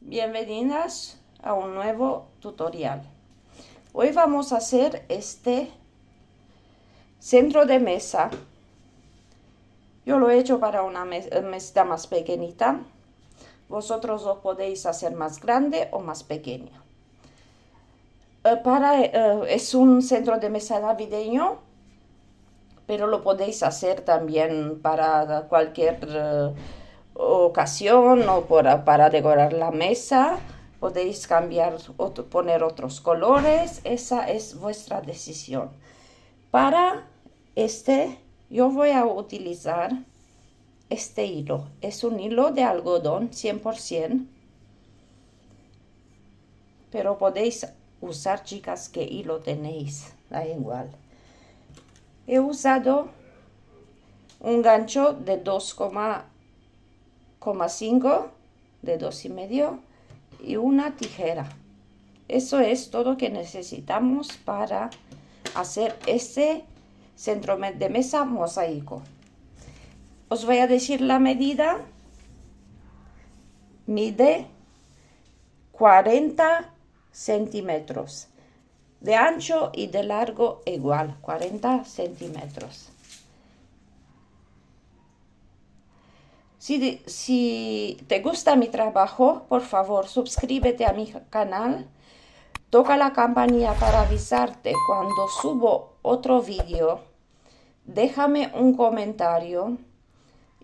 Bienvenidas a un nuevo tutorial. Hoy vamos a hacer este centro de mesa. Yo lo he hecho para una mesita más pequeñita. Vosotros lo podéis hacer más grande o más pequeña. Es un centro de mesa navideño, pero lo podéis hacer también para cualquier ocasión o para decorar la mesa. Podéis cambiar, poner otros colores. Esa es vuestra decisión. Para yo voy a utilizar este hilo. Es un hilo de algodón 100%. Pero podéis usar, chicas, qué hilo tenéis. Da igual. He usado un gancho de 2,5, de 2,5 y una tijera. Eso es todo que necesitamos para hacer este centro de mesa mosaico. Os voy a decir la medida. Mide 40 centímetros. De ancho y de largo igual, 40 centímetros. Si te gusta mi trabajo, por favor, suscríbete a mi canal. Toca la campanilla para avisarte cuando subo otro vídeo. Déjame un comentario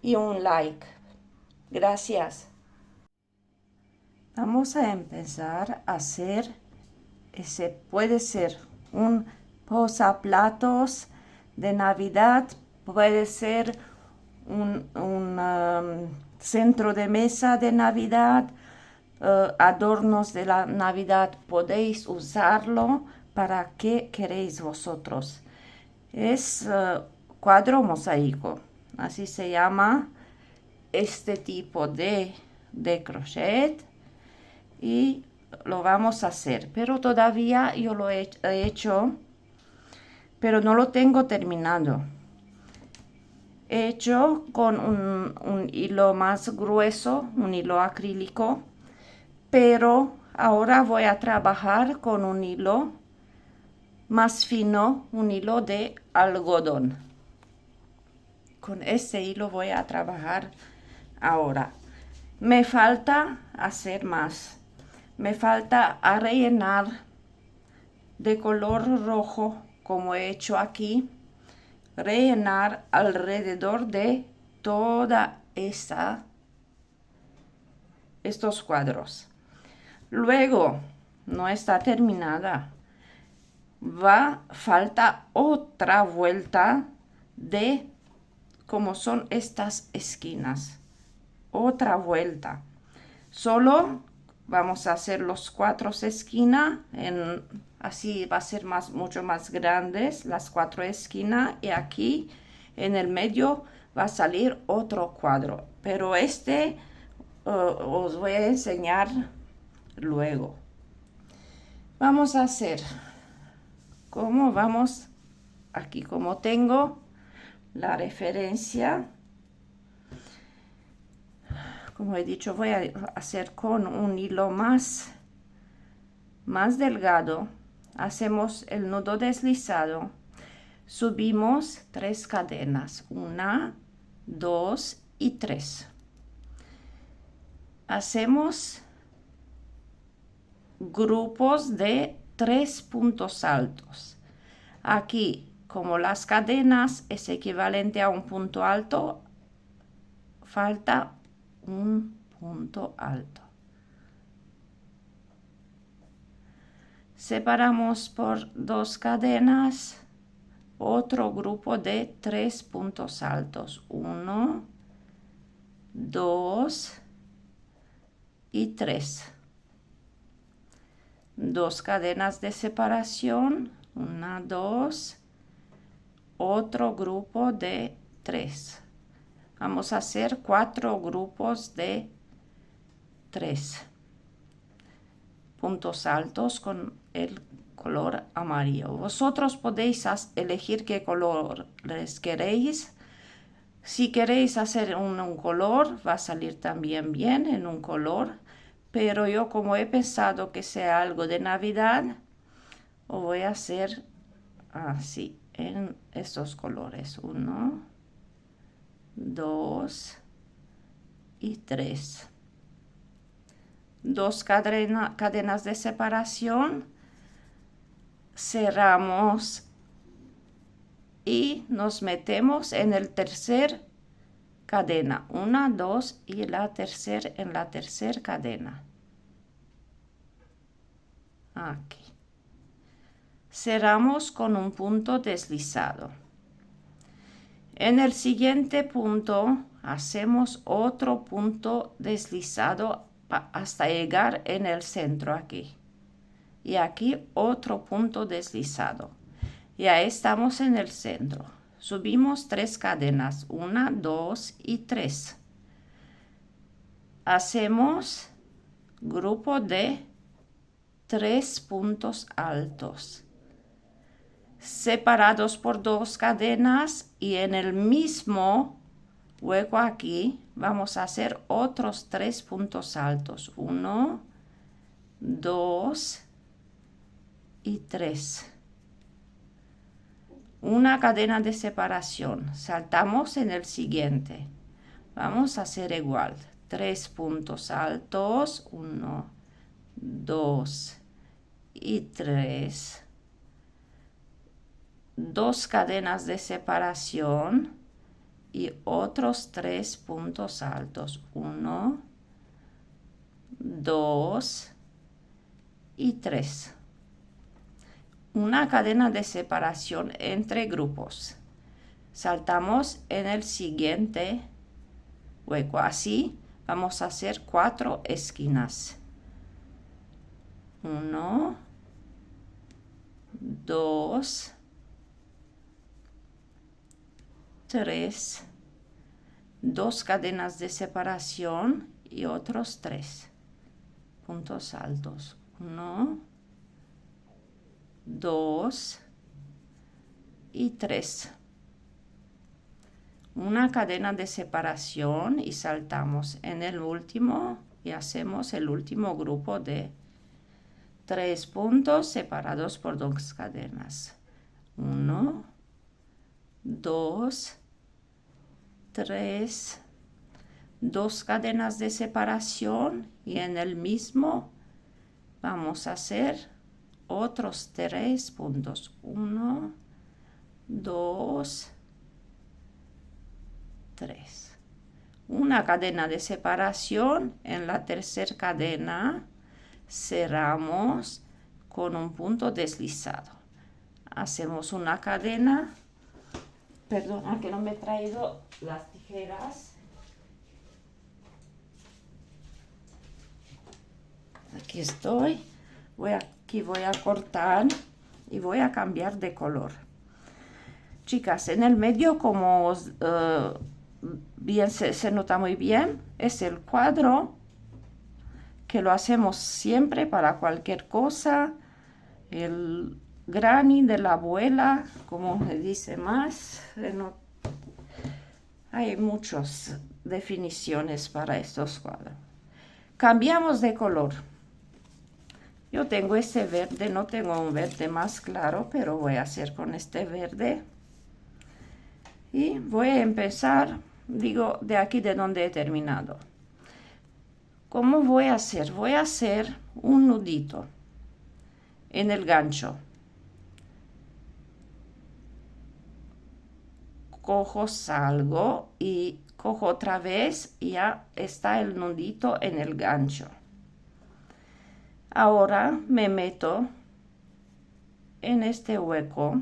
y un like. Gracias. Vamos a empezar a hacer puede ser un posaplatos de Navidad, puede ser un centro de mesa de Navidad, adornos de la Navidad. Podéis usarlo para qué queréis vosotros. Es cuadro mosaico, así se llama este tipo de crochet, y lo vamos a hacer, pero todavía yo lo he hecho, pero no lo tengo terminado. He hecho con un hilo más grueso, un hilo acrílico, pero ahora voy a trabajar con un hilo más fino, un hilo de algodón. Con este hilo voy a trabajar ahora. Me falta hacer más. Me falta rellenar de color rojo, como he hecho aquí, rellenar alrededor de toda estos cuadros. Luego, no está terminada. Falta otra vuelta de como son estas esquinas. Otra vuelta. Solo vamos a hacer los 4 esquinas, así va a ser mucho más grandes las 4 esquinas, y aquí en el medio va a salir otro cuadro, pero os voy a enseñar luego. Vamos a hacer aquí, como tengo la referencia. Como he dicho, voy a hacer con un hilo más delgado. Hacemos el nudo deslizado. Subimos 3 cadenas. 1, 2 y 3. Hacemos grupos de 3 puntos altos. Aquí, como las cadenas es equivalente a un punto alto, falta un punto alto. Separamos por 2 cadenas, otro grupo de 3 puntos altos. 1, 2 y 3. 2 cadenas de separación. 1, 2. Otro grupo de 3. Vamos a hacer 4 grupos de 3 puntos altos con el color amarillo. Vosotros podéis elegir qué color les queréis. Si queréis hacer un color, va a salir también bien en un color, pero yo como he pensado que sea algo de Navidad, lo voy a hacer así, en estos colores. 1, 2 y 3. 2 cadenas de separación, cerramos y nos metemos en el tercer cadena. 1, 2 y en la tercera cadena. Aquí. Cerramos con un punto deslizado. En el siguiente punto hacemos otro punto deslizado hasta llegar en el centro aquí. Y aquí otro punto deslizado. Ya estamos en el centro. Subimos 3 cadenas, 1, 2 y 3. Hacemos grupo de 3 puntos altos, separados por 2 cadenas, y en el mismo hueco aquí vamos a hacer otros 3 puntos altos. 1, 2 y 3. Una cadena de separación. Saltamos en el siguiente. Vamos a hacer igual. 3 puntos altos. 1, 2 y 3. 2 cadenas de separación y otros 3 puntos altos. 1, 2 y 3. Una cadena de separación entre grupos. Saltamos en el siguiente hueco. Así vamos a hacer 4 esquinas. 1, 2, 3, 2 cadenas de separación y otros 3 puntos altos. 1, 2 y 3. Una cadena de separación y saltamos en el último y hacemos el último grupo de 3 puntos separados por 2 cadenas. 1, 2, 3, 2 cadenas de separación y en el mismo vamos a hacer otros 3 puntos. 1, 2, 3. Una cadena de separación. En la tercera cadena cerramos con un punto deslizado. Hacemos una cadena. Perdona que no me he traído las tijeras. Aquí estoy. Aquí voy a cortar y voy a cambiar de color. Chicas, en el medio, como bien se nota muy bien, es el cuadro que lo hacemos siempre para cualquier cosa. El granny de la abuela, como se dice más. Hay muchas definiciones para estos cuadros. Cambiamos de color. Yo tengo este verde, no tengo un verde más claro, pero voy a hacer con este verde. Y voy a empezar, digo, de aquí de donde he terminado. ¿Cómo voy a hacer? Voy a hacer un nudito en el gancho. Cojo, salgo y cojo otra vez y ya está el nudito en el gancho. Ahora me meto en este hueco.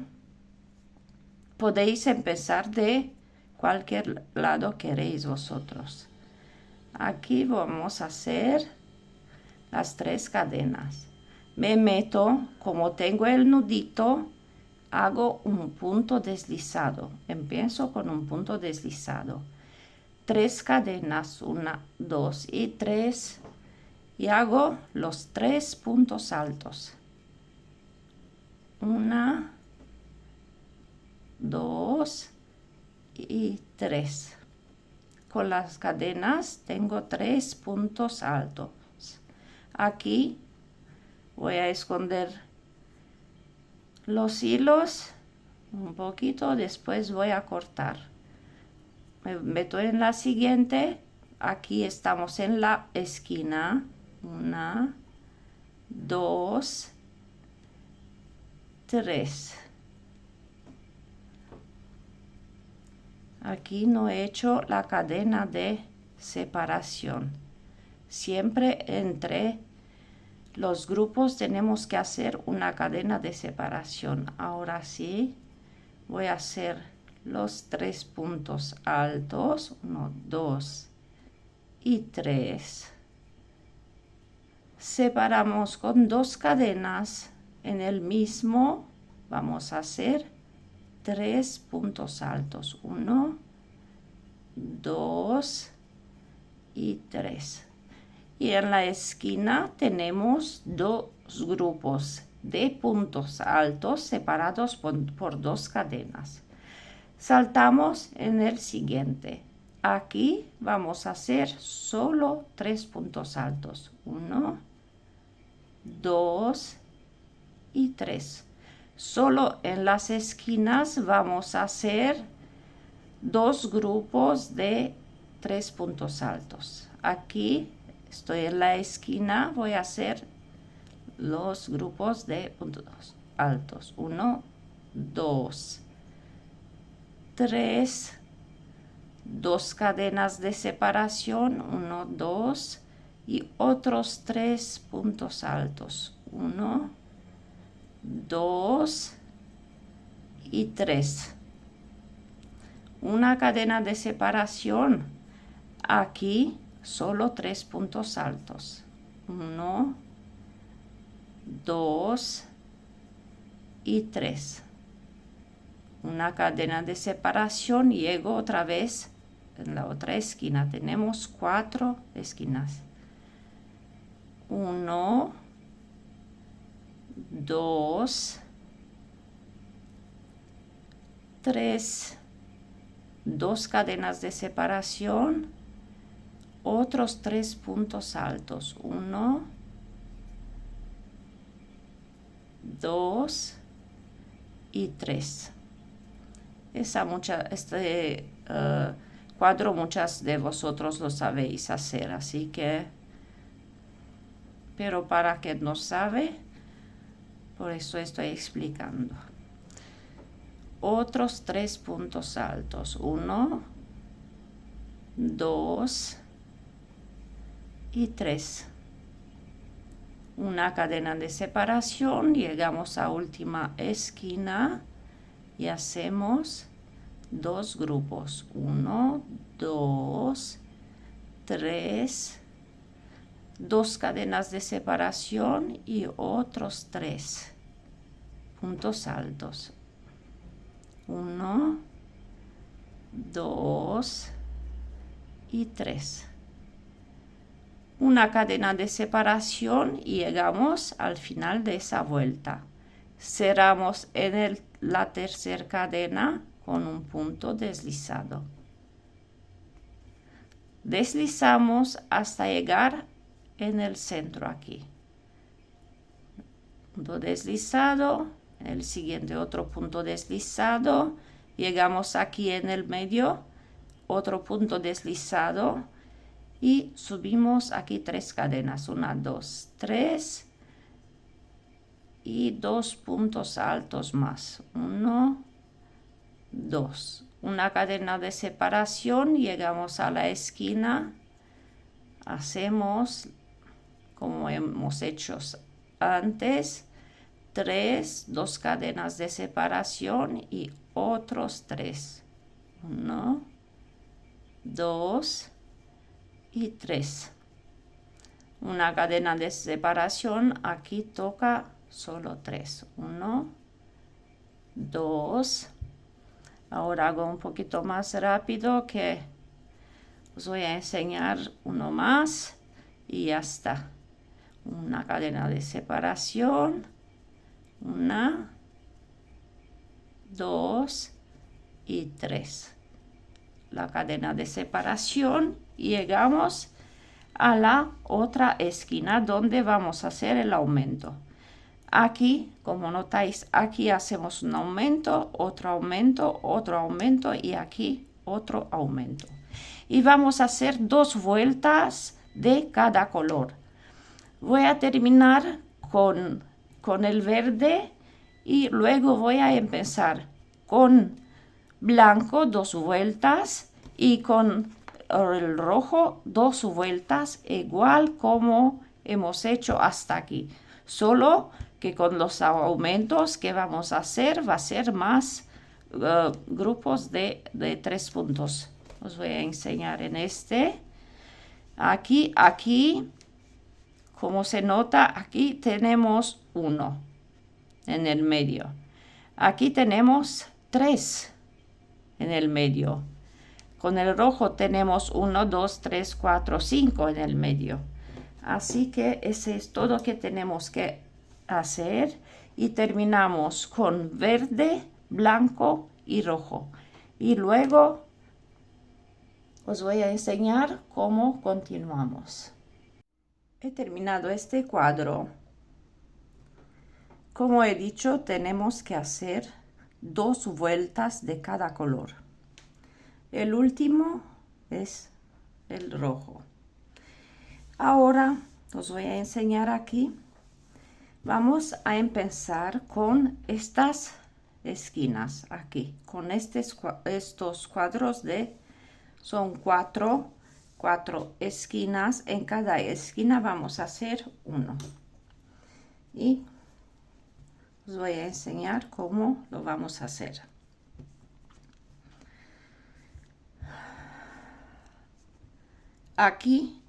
Podéis empezar de cualquier lado queréis vosotros. Aquí vamos a hacer las 3 cadenas. Me meto, como tengo el nudito, hago un punto deslizado. Empiezo con un punto deslizado. 3 cadenas, 1, 2 y 3. Y hago los 3 puntos altos. 1, 2 y 3. Con las cadenas tengo 3 puntos altos. Aquí voy a esconder los hilos un poquito, después voy a cortar. Me meto en la siguiente. Aquí estamos en la esquina. 1, 2, 3. Aquí no he hecho la cadena de separación. Siempre entre los grupos tenemos que hacer una cadena de separación. Ahora sí, voy a hacer los 3 puntos altos. 1, 2 y 3. Separamos con 2 cadenas en el mismo. Vamos a hacer 3 puntos altos. 1, 2 y 3. Y en la esquina tenemos 2 grupos de puntos altos separados por 2 cadenas. Saltamos en el siguiente. Aquí vamos a hacer solo 3 puntos altos. 1, 2 y 3. Solo en las esquinas vamos a hacer 2 grupos de 3 puntos altos. Aquí estoy en la esquina, voy a hacer los grupos de puntos altos. 1, 2, 3, 2 cadenas de separación, 1, 2 y otros 3 puntos altos. 1, 2 y 3. Una cadena de separación. Aquí solo 3 puntos altos. 1, 2 y 3. Una cadena de separación. Llego otra vez en la otra esquina. Tenemos 4 esquinas. 1, 2, 3. 2 cadenas de separación. Otros 3 puntos altos. 1, 2 y 3. Este cuadro muchas de vosotros lo sabéis hacer, así que, pero para quien no sabe, por eso estoy explicando. Otros 3 puntos altos. 1, 2 y 3. Una cadena de separación. Llegamos a última esquina y hacemos 2 grupos. 1, 2, 3. 2 cadenas de separación y otros 3 puntos altos. 1, 2 y 3. Una cadena de separación y llegamos al final de esa vuelta. Cerramos en la tercera cadena con un punto deslizado. Deslizamos hasta llegar en el centro aquí. Punto deslizado. El siguiente otro punto deslizado, llegamos aquí en el medio, otro punto deslizado y subimos aquí 3 cadenas, 1, 2, 3 y 2 puntos altos más, 1, 2, una cadena de separación, llegamos a la esquina, hacemos como hemos hecho antes, 3, 2 cadenas de separación y otros 3. 1, 2 y 3. Una cadena de separación, aquí toca solo 3. 1, 2. Ahora hago un poquito más rápido que os voy a enseñar uno más y ya está. Una cadena de separación. 1, 2 y 3. La cadena de separación y llegamos a la otra esquina donde vamos a hacer el aumento. Aquí, como notáis, aquí hacemos un aumento, otro aumento y aquí otro aumento. Y vamos a hacer 2 vueltas de cada color. Voy a terminar con el verde y luego voy a empezar con blanco 2 vueltas y con el rojo 2 vueltas, igual como hemos hecho hasta aquí. Solo que con los aumentos que vamos a hacer va a ser más grupos de 3 puntos. Os voy a enseñar en este. Aquí, como se nota, aquí tenemos 1 en el medio. Aquí tenemos 3 en el medio. Con el rojo tenemos 1, 2, 3, 4, 5 en el medio. Así que ese es todo que tenemos que hacer y terminamos con verde, blanco y rojo. Y luego os voy a enseñar cómo continuamos. He terminado este cuadro. Como he dicho, tenemos que hacer 2 vueltas de cada color. El último es el rojo. Ahora os voy a enseñar aquí. Vamos a empezar con estas esquinas aquí, con estos cuadros son 4 esquinas. En cada esquina vamos a hacer 1. Y os voy a enseñar cómo lo vamos a hacer. Aquí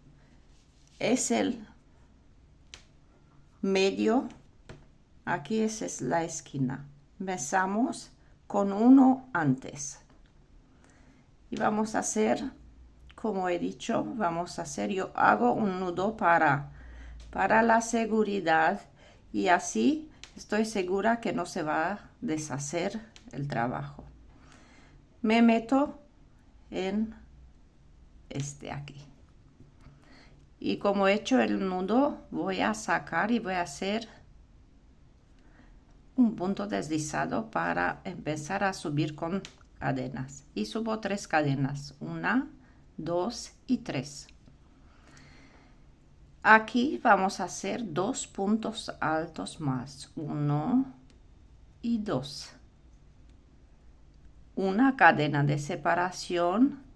es el medio, aquí es la esquina. Empezamos con 1 antes. Y vamos a hacer, como he dicho, yo hago un nudo para la seguridad y así estoy segura que no se va a deshacer el trabajo. Me meto en este aquí. Y como he hecho el nudo, voy a sacar y voy a hacer un punto deslizado para empezar a subir con cadenas. Y subo 3 cadenas, 1, 2 y 3. Aquí vamos a hacer 2 puntos altos más, 1 y 2. Una cadena de separación.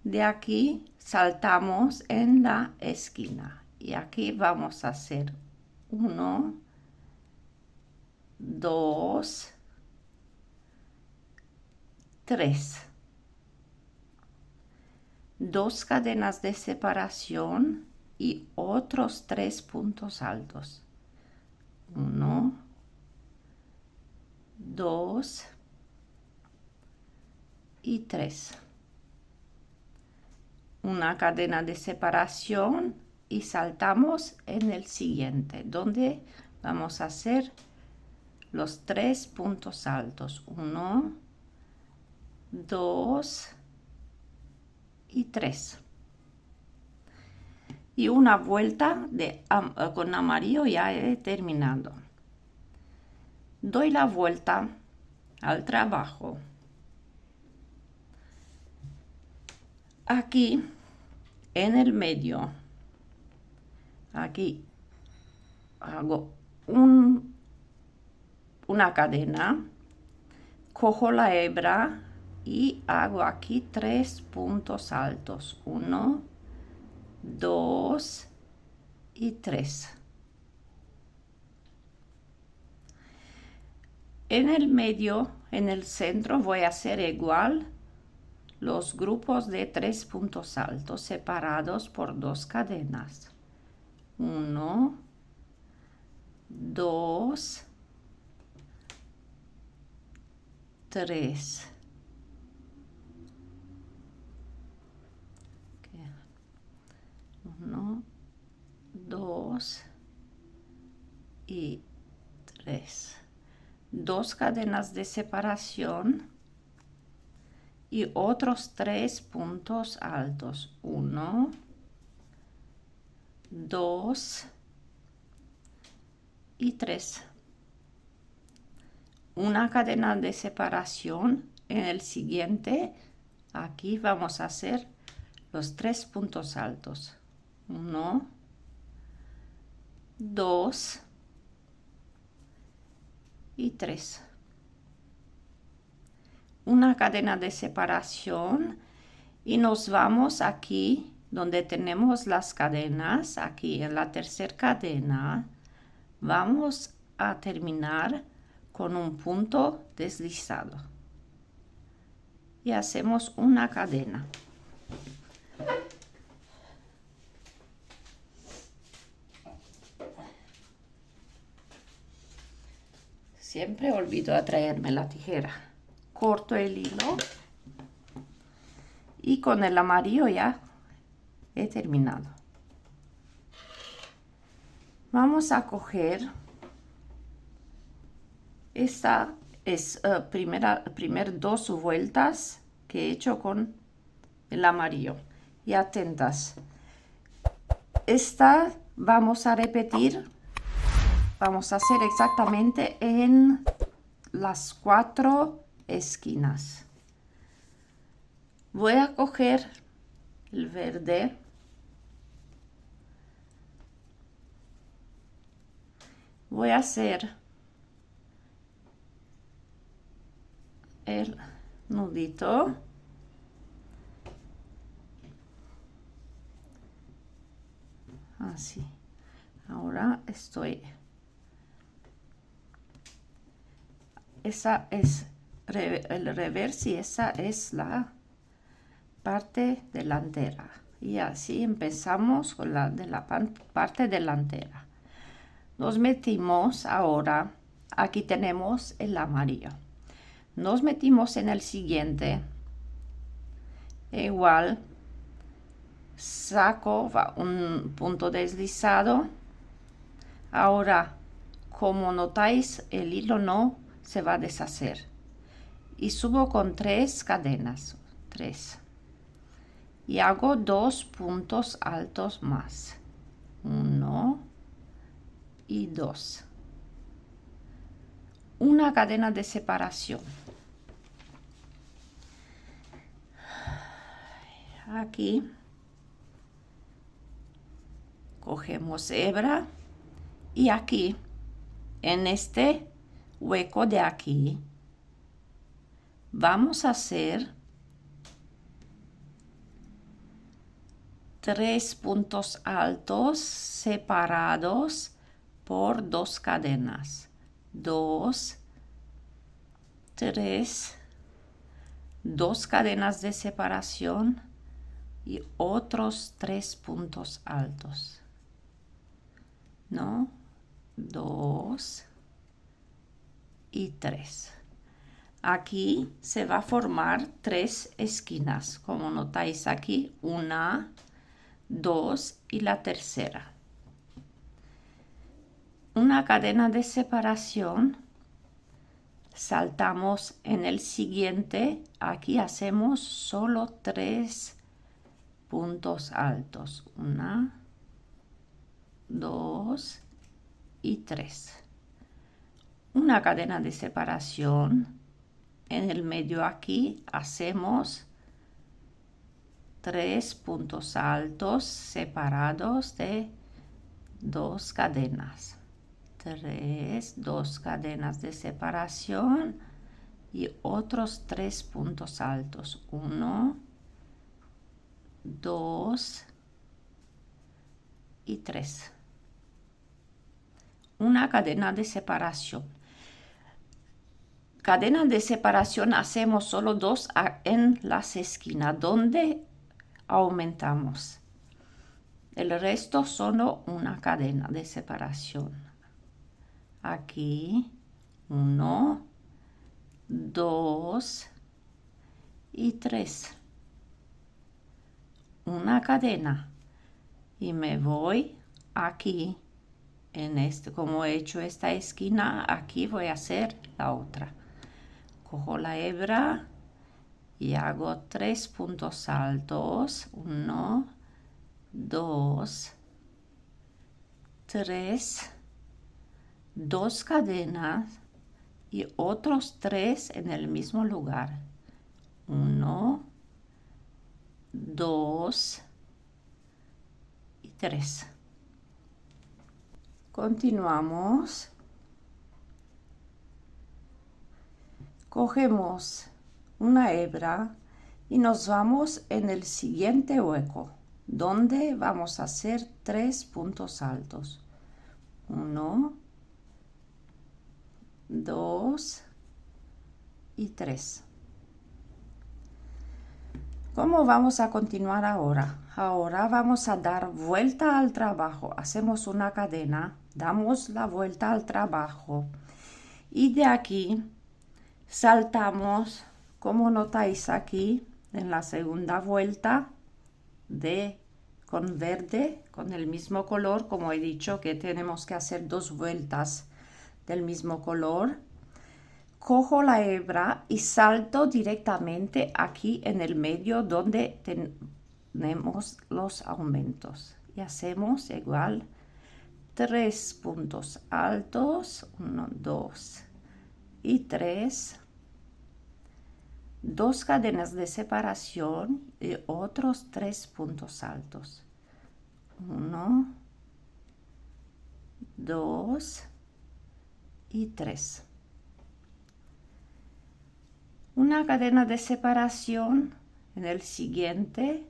De aquí saltamos en la esquina y aquí vamos a hacer 1, 2, 3. 2 cadenas de separación y otros 3 puntos altos. 1, 2 y 3. Una cadena de separación y saltamos en el siguiente, donde vamos a hacer los 3 puntos altos. 1, 2 y 3. Y una vuelta con amarillo ya he terminado. Doy la vuelta al trabajo. Aquí en el medio, aquí hago una cadena, cojo la hebra y hago aquí 3 puntos altos. 1, 2 y 3. En el medio, en el centro, voy a hacer igual los grupos de 3 puntos altos separados por 2 cadenas. 1, 2, 3. 1, 2 y 3. 2 cadenas de separación y otros 3 puntos altos. 1, 2 y 3. Una cadena de separación. En el siguiente, aquí vamos a hacer los 3 puntos altos. 1, 2 y 3. Una cadena de separación y nos vamos aquí donde tenemos las cadenas. Aquí en la tercera cadena vamos a terminar con un punto deslizado y hacemos una cadena. Siempre olvido a traerme la tijera. Corto el hilo y con el amarillo ya he terminado. Vamos a coger, esta es primer 2 vueltas que he hecho con el amarillo. Y atentas, esta vamos a repetir, vamos a hacer exactamente en las 4 esquinas. Voy a coger el verde, voy a hacer el nudito, así. Ahora estoy, esa es el reverso y esa es la parte delantera. Y así empezamos con la de la parte delantera. Nos metimos ahora, aquí tenemos el amarillo. Nos metimos en el siguiente. Igual, saco un punto deslizado. Ahora, como notáis, el hilo no se va a deshacer. Y subo con 3 cadenas. 3. Y hago 2 puntos altos más. 1 y 2. Una cadena de separación. Aquí cogemos hebra y aquí, en este hueco de aquí, vamos a hacer 3 puntos altos separados por 2 cadenas. 2, 3, 2 cadenas de separación y otros 3 puntos altos. ¿No? 2 y 3. Aquí se va a formar 3 esquinas, como notáis aquí, 1, 2 y la tercera. Una cadena de separación, saltamos en el siguiente, aquí hacemos solo 3 puntos altos, 1, 2 y 3. Una cadena de separación, en el medio aquí hacemos 3 puntos altos separados de 2 cadenas. 3, 2 cadenas de separación y otros 3 puntos altos. 1, 2 y 3. Una cadena de separación. Cadena de separación hacemos solo 2 en las esquinas donde aumentamos. El resto solo una cadena de separación. Aquí 1, 2 y 3. Una cadena y me voy aquí en este, como he hecho esta esquina, aquí voy a hacer la otra. Cojo la hebra y hago 3 puntos altos, 1, 2 3, 2 cadenas y otros 3 en el mismo lugar. 1, 2 y 3. Continuamos. Cogemos una hebra y nos vamos en el siguiente hueco, donde vamos a hacer 3 puntos altos. 1, 2 y 3. ¿Cómo vamos a continuar ahora? Ahora vamos a dar vuelta al trabajo. Hacemos una cadena, damos la vuelta al trabajo y de aquí saltamos, como notáis aquí, en la segunda vuelta con verde, con el mismo color, como he dicho que tenemos que hacer 2 vueltas del mismo color. Cojo la hebra y salto directamente aquí en el medio donde tenemos los aumentos. Y hacemos igual 3 puntos altos, 1, 2 y 3. 2 cadenas de separación y otros 3 puntos altos. 1, 2 y 3. Una cadena de separación en el siguiente,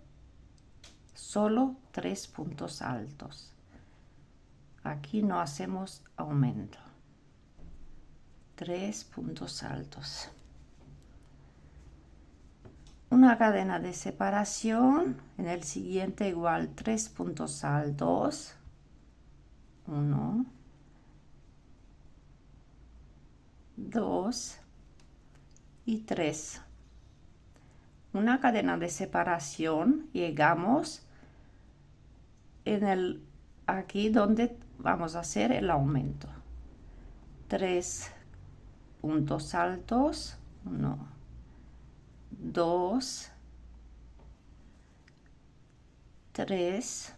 solo 3 puntos altos. Aquí no hacemos aumento. 3 puntos altos. Una cadena de separación en el siguiente igual 3 puntos altos. 1, 2 y 3. Una cadena de separación, llegamos aquí donde vamos a hacer el aumento. 3 puntos altos, 1, 2, 3,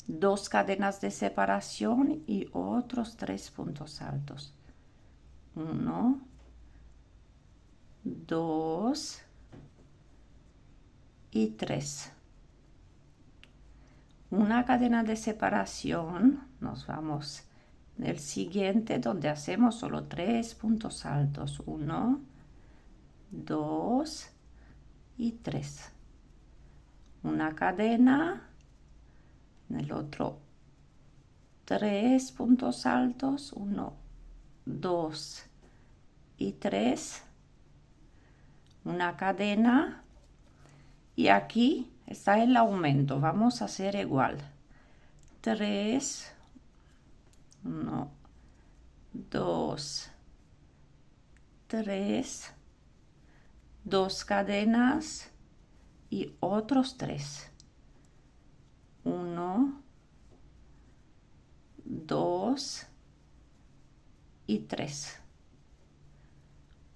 2 cadenas de separación y otros 3 puntos altos. 1, 2 y 3. Una cadena de separación, nos vamos en el siguiente donde hacemos solo 3 puntos altos. 1, 2 y 3. Una cadena, en el otro 3 puntos altos. 1, 2 y 3. Una cadena y aquí está el aumento. Vamos a hacer igual. 3, 1, 2, 3, 2 cadenas y otros 3. 1, 2 y 3.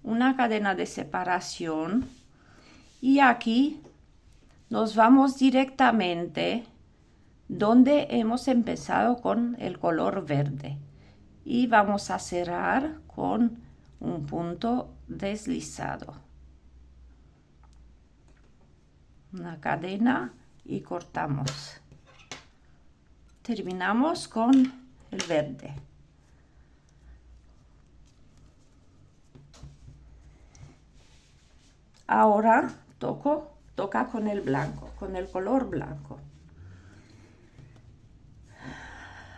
Una cadena de separación y aquí nos vamos directamente donde hemos empezado con el color verde y vamos a cerrar con un punto deslizado. Una cadena y cortamos. Terminamos con el verde. Ahora toca con el blanco, con el color blanco.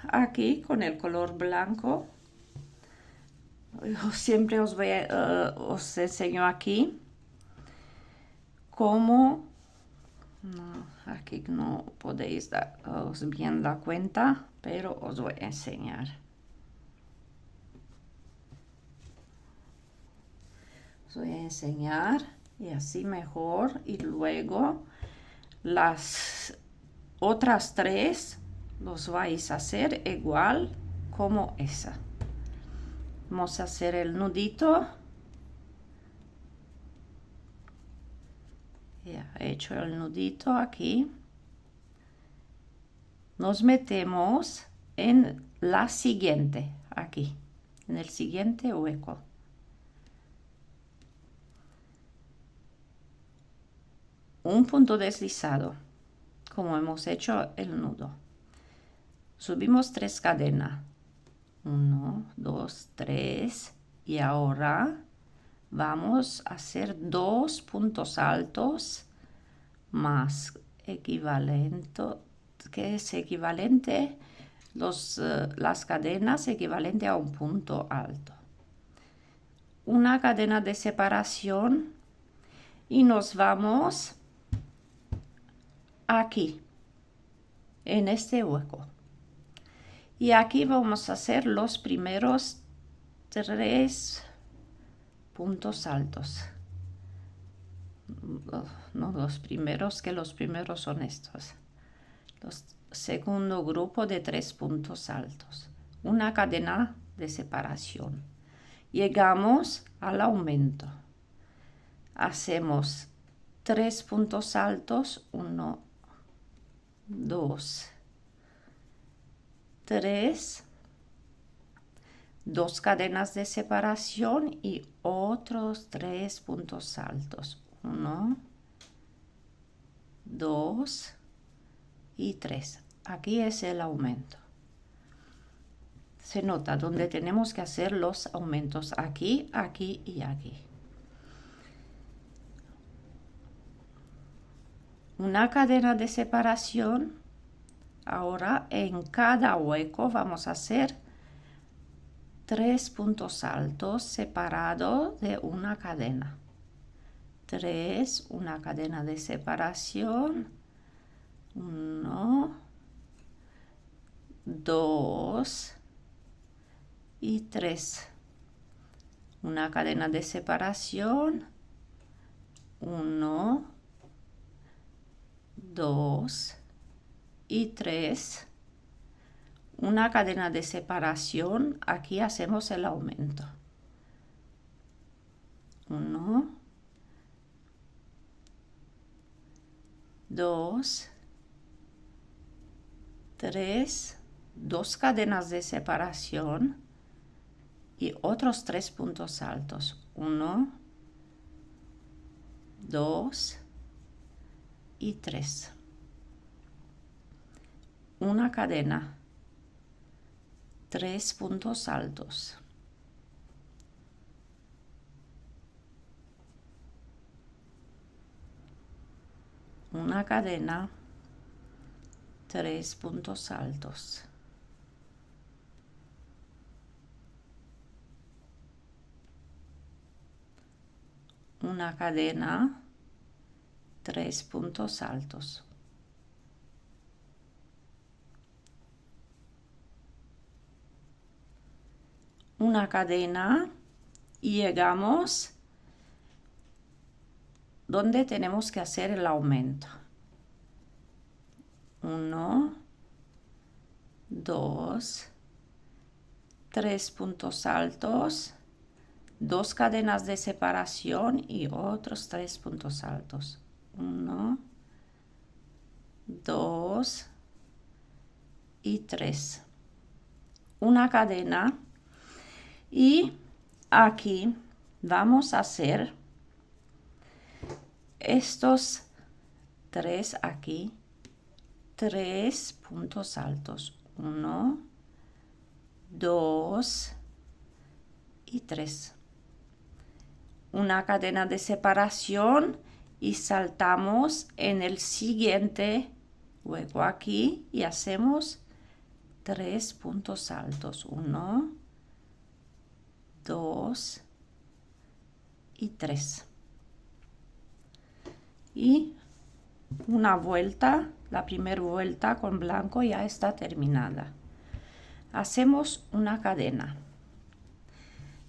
Aquí con el color blanco, yo siempre os enseño aquí cómo, aquí no podéis daros bien la cuenta, pero os voy a enseñar. Os voy a enseñar y así mejor, y luego las otras 3 los vais a hacer igual como esa. Vamos a hacer el nudito. Ya he hecho el nudito aquí. Nos metemos en la siguiente, aquí, en el siguiente hueco. Un punto deslizado, como hemos hecho el nudo. Subimos 3 cadenas. 1, 2, 3. Y ahora vamos a hacer 2 puntos altos más equivalente, que es equivalente, las cadenas equivalente a un punto alto. Una cadena de separación y nos vamos aquí, en este hueco. Y aquí vamos a hacer los primeros 3 puntos altos. No los primeros, que los primeros son estos. Los segundo grupo de 3 puntos altos. Una cadena de separación. Llegamos al aumento. Hacemos 3 puntos altos. 1, 2, 3. 2 cadenas de separación y otros 3 puntos altos. 1, 2 y 3. Aquí es el aumento. Se nota donde tenemos que hacer los aumentos. Aquí, aquí y aquí. Una cadena de separación. Ahora en cada hueco vamos a hacer 3 puntos altos separados de una cadena. 3, una cadena de separación. 1, 2 y 3. Una cadena de separación. 1, 2 y 3. Una cadena de separación. Aquí hacemos el aumento. 1, 2, 3, 2 cadenas de separación y otros 3 puntos altos. 1, 2 y 3. Una cadena. 3 puntos altos. Una cadena. 3 puntos altos. Una cadena. 3 puntos altos. Una cadena y llegamos donde tenemos que hacer el aumento. 1, 2, 3 puntos altos, 2 cadenas de separación y otros 3 puntos altos. 1, 2 y 3. Una cadena. Y aquí vamos a hacer estos 3 aquí, 3 puntos altos. 1, 2 y 3. Una cadena de separación y saltamos en el siguiente hueco aquí y hacemos 3 puntos altos. 1, 2 y 3. Y una vuelta, la primera vuelta con blanco ya está terminada. Hacemos una cadena.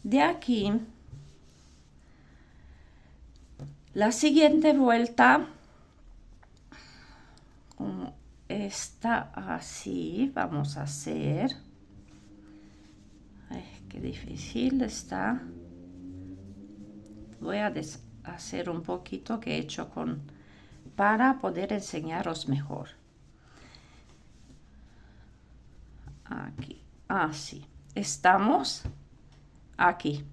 De aquí, la siguiente vuelta, como está así, vamos a hacer. Ay, qué difícil está. Voy a hacer un poquito que he hecho para poder enseñaros mejor. aquí, así. Estamos aquí.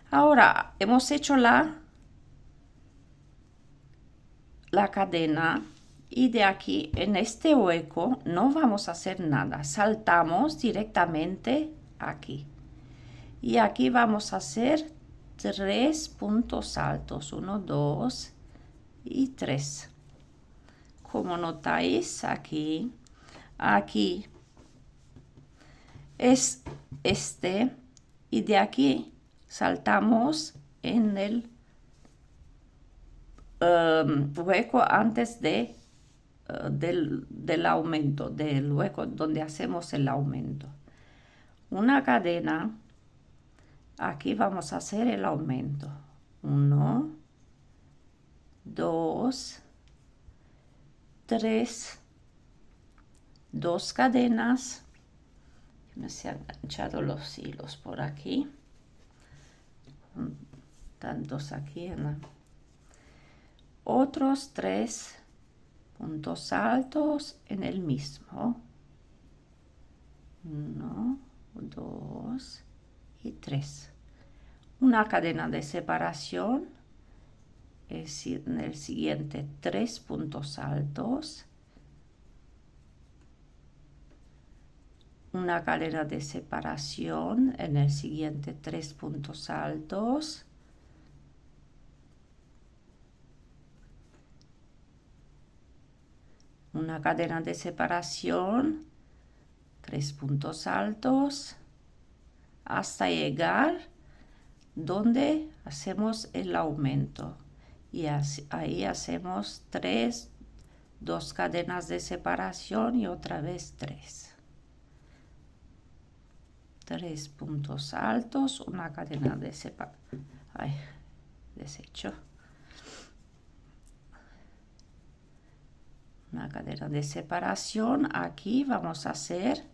Ahora hemos hecho la cadena y de aquí en este hueco no vamos a hacer nada. Saltamos directamente aquí. Y aquí vamos a hacer 3 puntos altos. 1, 2 y 3. Como notáis aquí es este y de aquí saltamos en el hueco antes del aumento, del hueco donde hacemos el aumento. Una cadena, aquí vamos a hacer el aumento. 1, 2, 3, 2 cadenas. Me se han enganchado los hilos por aquí. Tantos aquí en la... Otros 3 puntos altos en el mismo. 1, 2 y 3. Una cadena de separación. Es en el siguiente 3 puntos altos. Una cadena de separación en el siguiente 3 puntos altos. Una cadena de separación, 3 puntos altos, hasta llegar donde hacemos el aumento. Y ahí hacemos 3, 2 cadenas de separación y otra vez 3. 3 puntos altos, una cadena de separación. Ay, desecho. Una cadena de separación. Aquí vamos a hacer,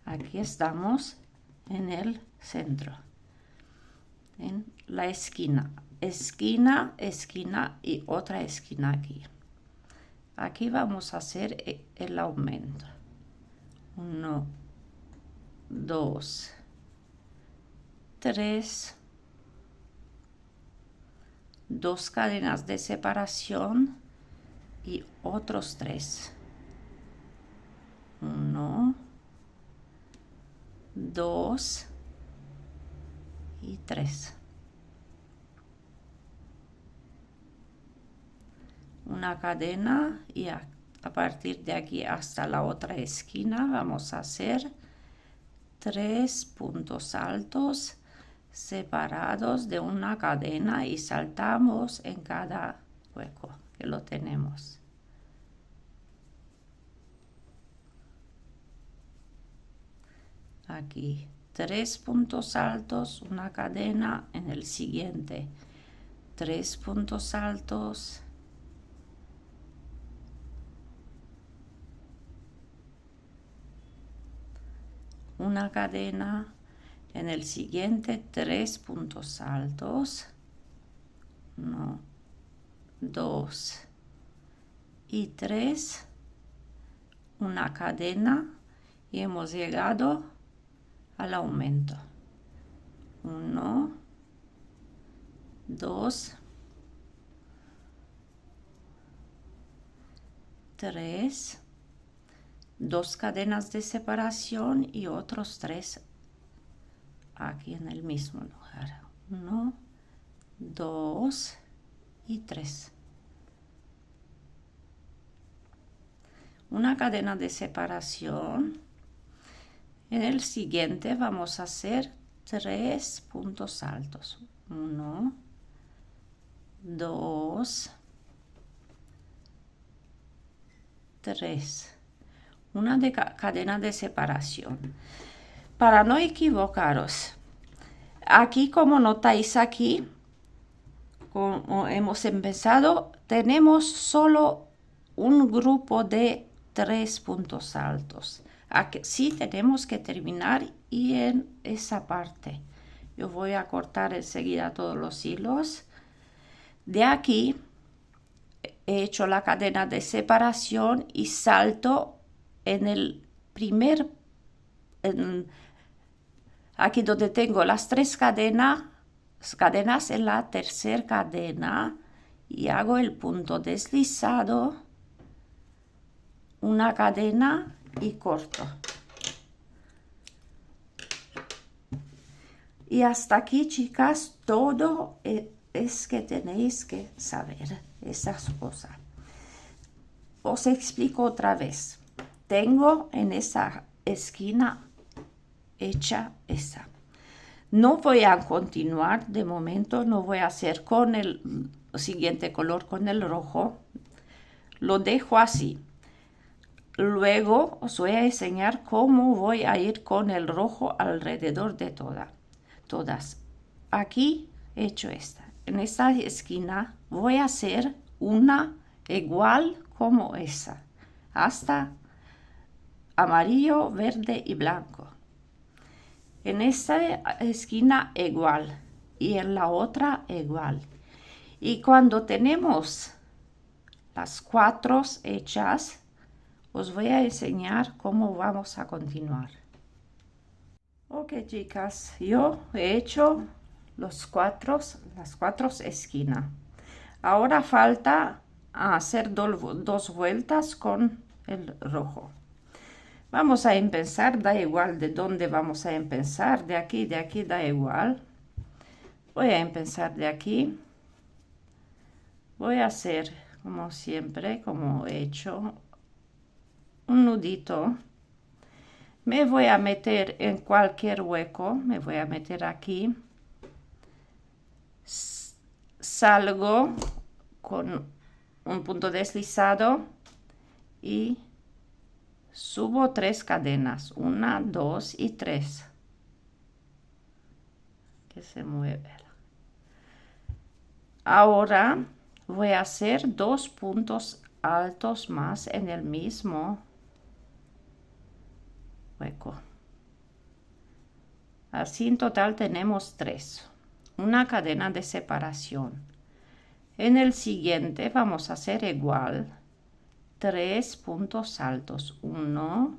aquí estamos en el centro, en la esquina, esquina y otra esquina aquí. Aquí vamos a hacer el aumento. 1, 2, 3, 2 cadenas de separación y otros 3. 1, 2 y 3. Una cadena y a partir de aquí hasta la otra esquina vamos a hacer 3 puntos altos separados de una cadena y saltamos en cada hueco que lo tenemos. Aquí 3 puntos altos, una cadena en el siguiente, 3 puntos altos, una cadena en el siguiente, 3 puntos altos, 1, 2 y 3, una cadena y hemos llegado al aumento. 1, 2, 3, 2 cadenas de separación y otros 3 aquí en el mismo lugar. 1, 2 y 3. Una cadena de separación. En el siguiente vamos a hacer 3 puntos altos. 1, 2, 3. Una cadena de separación. Para no equivocaros, aquí como notáis aquí, como hemos empezado, tenemos solo un grupo de 3 puntos altos. Aquí sí tenemos que terminar y en esa parte. Yo voy a cortar enseguida todos los hilos. De aquí he hecho la cadena de separación y salto en el aquí donde tengo las 3 cadenas en la tercera cadena y hago el punto deslizado, una cadena y corto. Y hasta aquí, chicas, todo es que tenéis que saber esas cosas. Os explico otra vez. Tengo en esa esquina hecha esa. No voy a continuar, de momento no voy a hacer con el siguiente color, con el rojo. Lo dejo así. Luego os voy a enseñar cómo voy a ir con el rojo alrededor de todas. Aquí he hecho esta. En esta esquina voy a hacer una igual como esa. Hasta amarillo, verde y blanco. En esta esquina igual y en la otra igual. Y cuando tenemos las 4 hechas, os voy a enseñar cómo vamos a continuar. Ok, chicas, yo he hecho las 4 esquinas. Ahora falta hacer 2 vueltas con el rojo. Vamos a empezar, da igual de dónde vamos a empezar, de aquí, da igual. Voy a empezar de aquí. Voy a hacer, como siempre, como he hecho, un nudito. Me voy a meter en cualquier hueco, me voy a meter aquí. Salgo con un punto deslizado y subo 3 cadenas, 1, 2 y 3. Que se mueve. Ahora voy a hacer 2 puntos altos más en el mismo hueco. Así en total tenemos 3. Una cadena de separación. En el siguiente vamos a hacer igual. 3 puntos altos. 1,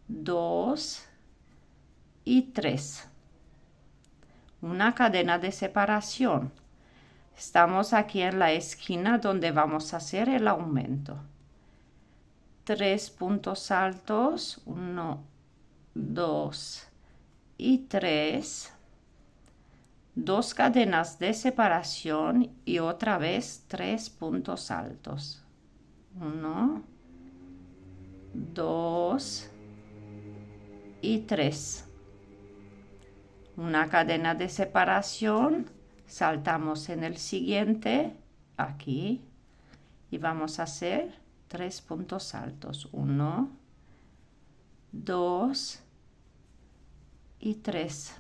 2 y 3. Una cadena de separación. Estamos aquí en la esquina donde vamos a hacer el aumento. 3 puntos altos. 1, 2 y 3. 2 cadenas de separación y otra vez 3 puntos altos. 1, 2 y 3. Una cadena de separación, saltamos en el siguiente, aquí, y vamos a hacer 3 puntos altos. 1, 2 y 3.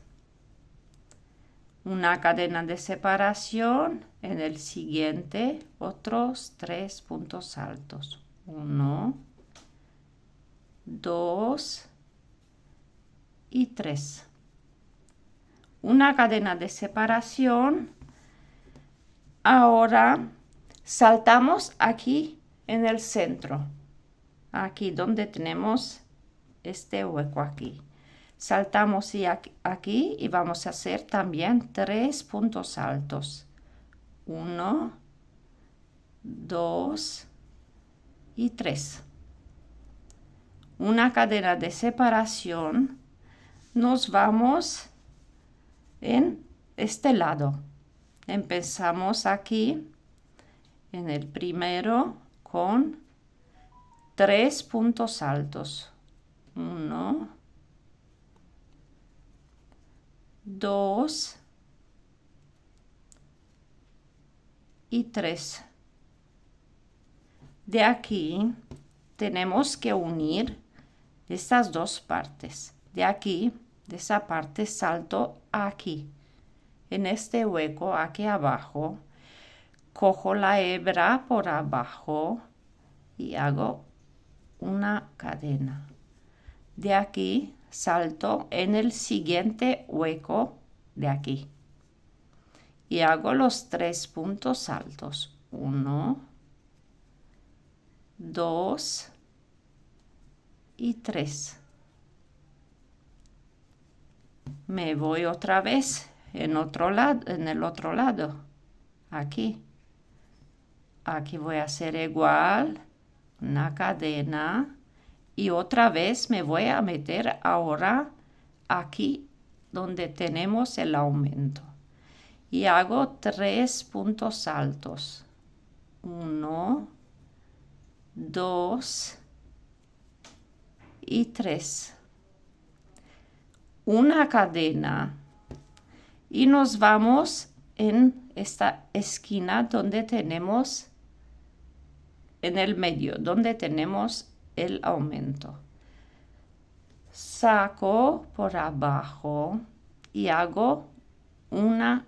Una cadena de separación, en el siguiente, otros 3 puntos altos. 1, 2 y 3. Una cadena de separación. Ahora saltamos aquí en el centro, aquí donde tenemos este hueco aquí. Saltamos aquí y vamos a hacer también 3 puntos altos. 1, 2 y 3. Una cadena de separación. Nos vamos en este lado. Empezamos aquí en el primero con 3 puntos altos. 1, 2 y 3. De aquí tenemos que unir estas 2 partes. De aquí, de esa parte, salto aquí. En este hueco, aquí abajo, cojo la hebra por abajo y hago una cadena. De aquí salto en el siguiente hueco de aquí y hago los 3 puntos altos. 1, 2 y 3. Me voy otra vez en el otro lado, aquí. Aquí voy a hacer igual, una cadena, y otra vez me voy a meter ahora aquí donde tenemos el aumento. Y hago 3 puntos altos. 1, 2 y 3. Una cadena. Y nos vamos en esta esquina donde tenemos, en el medio, donde tenemos el aumento. Saco por abajo y hago una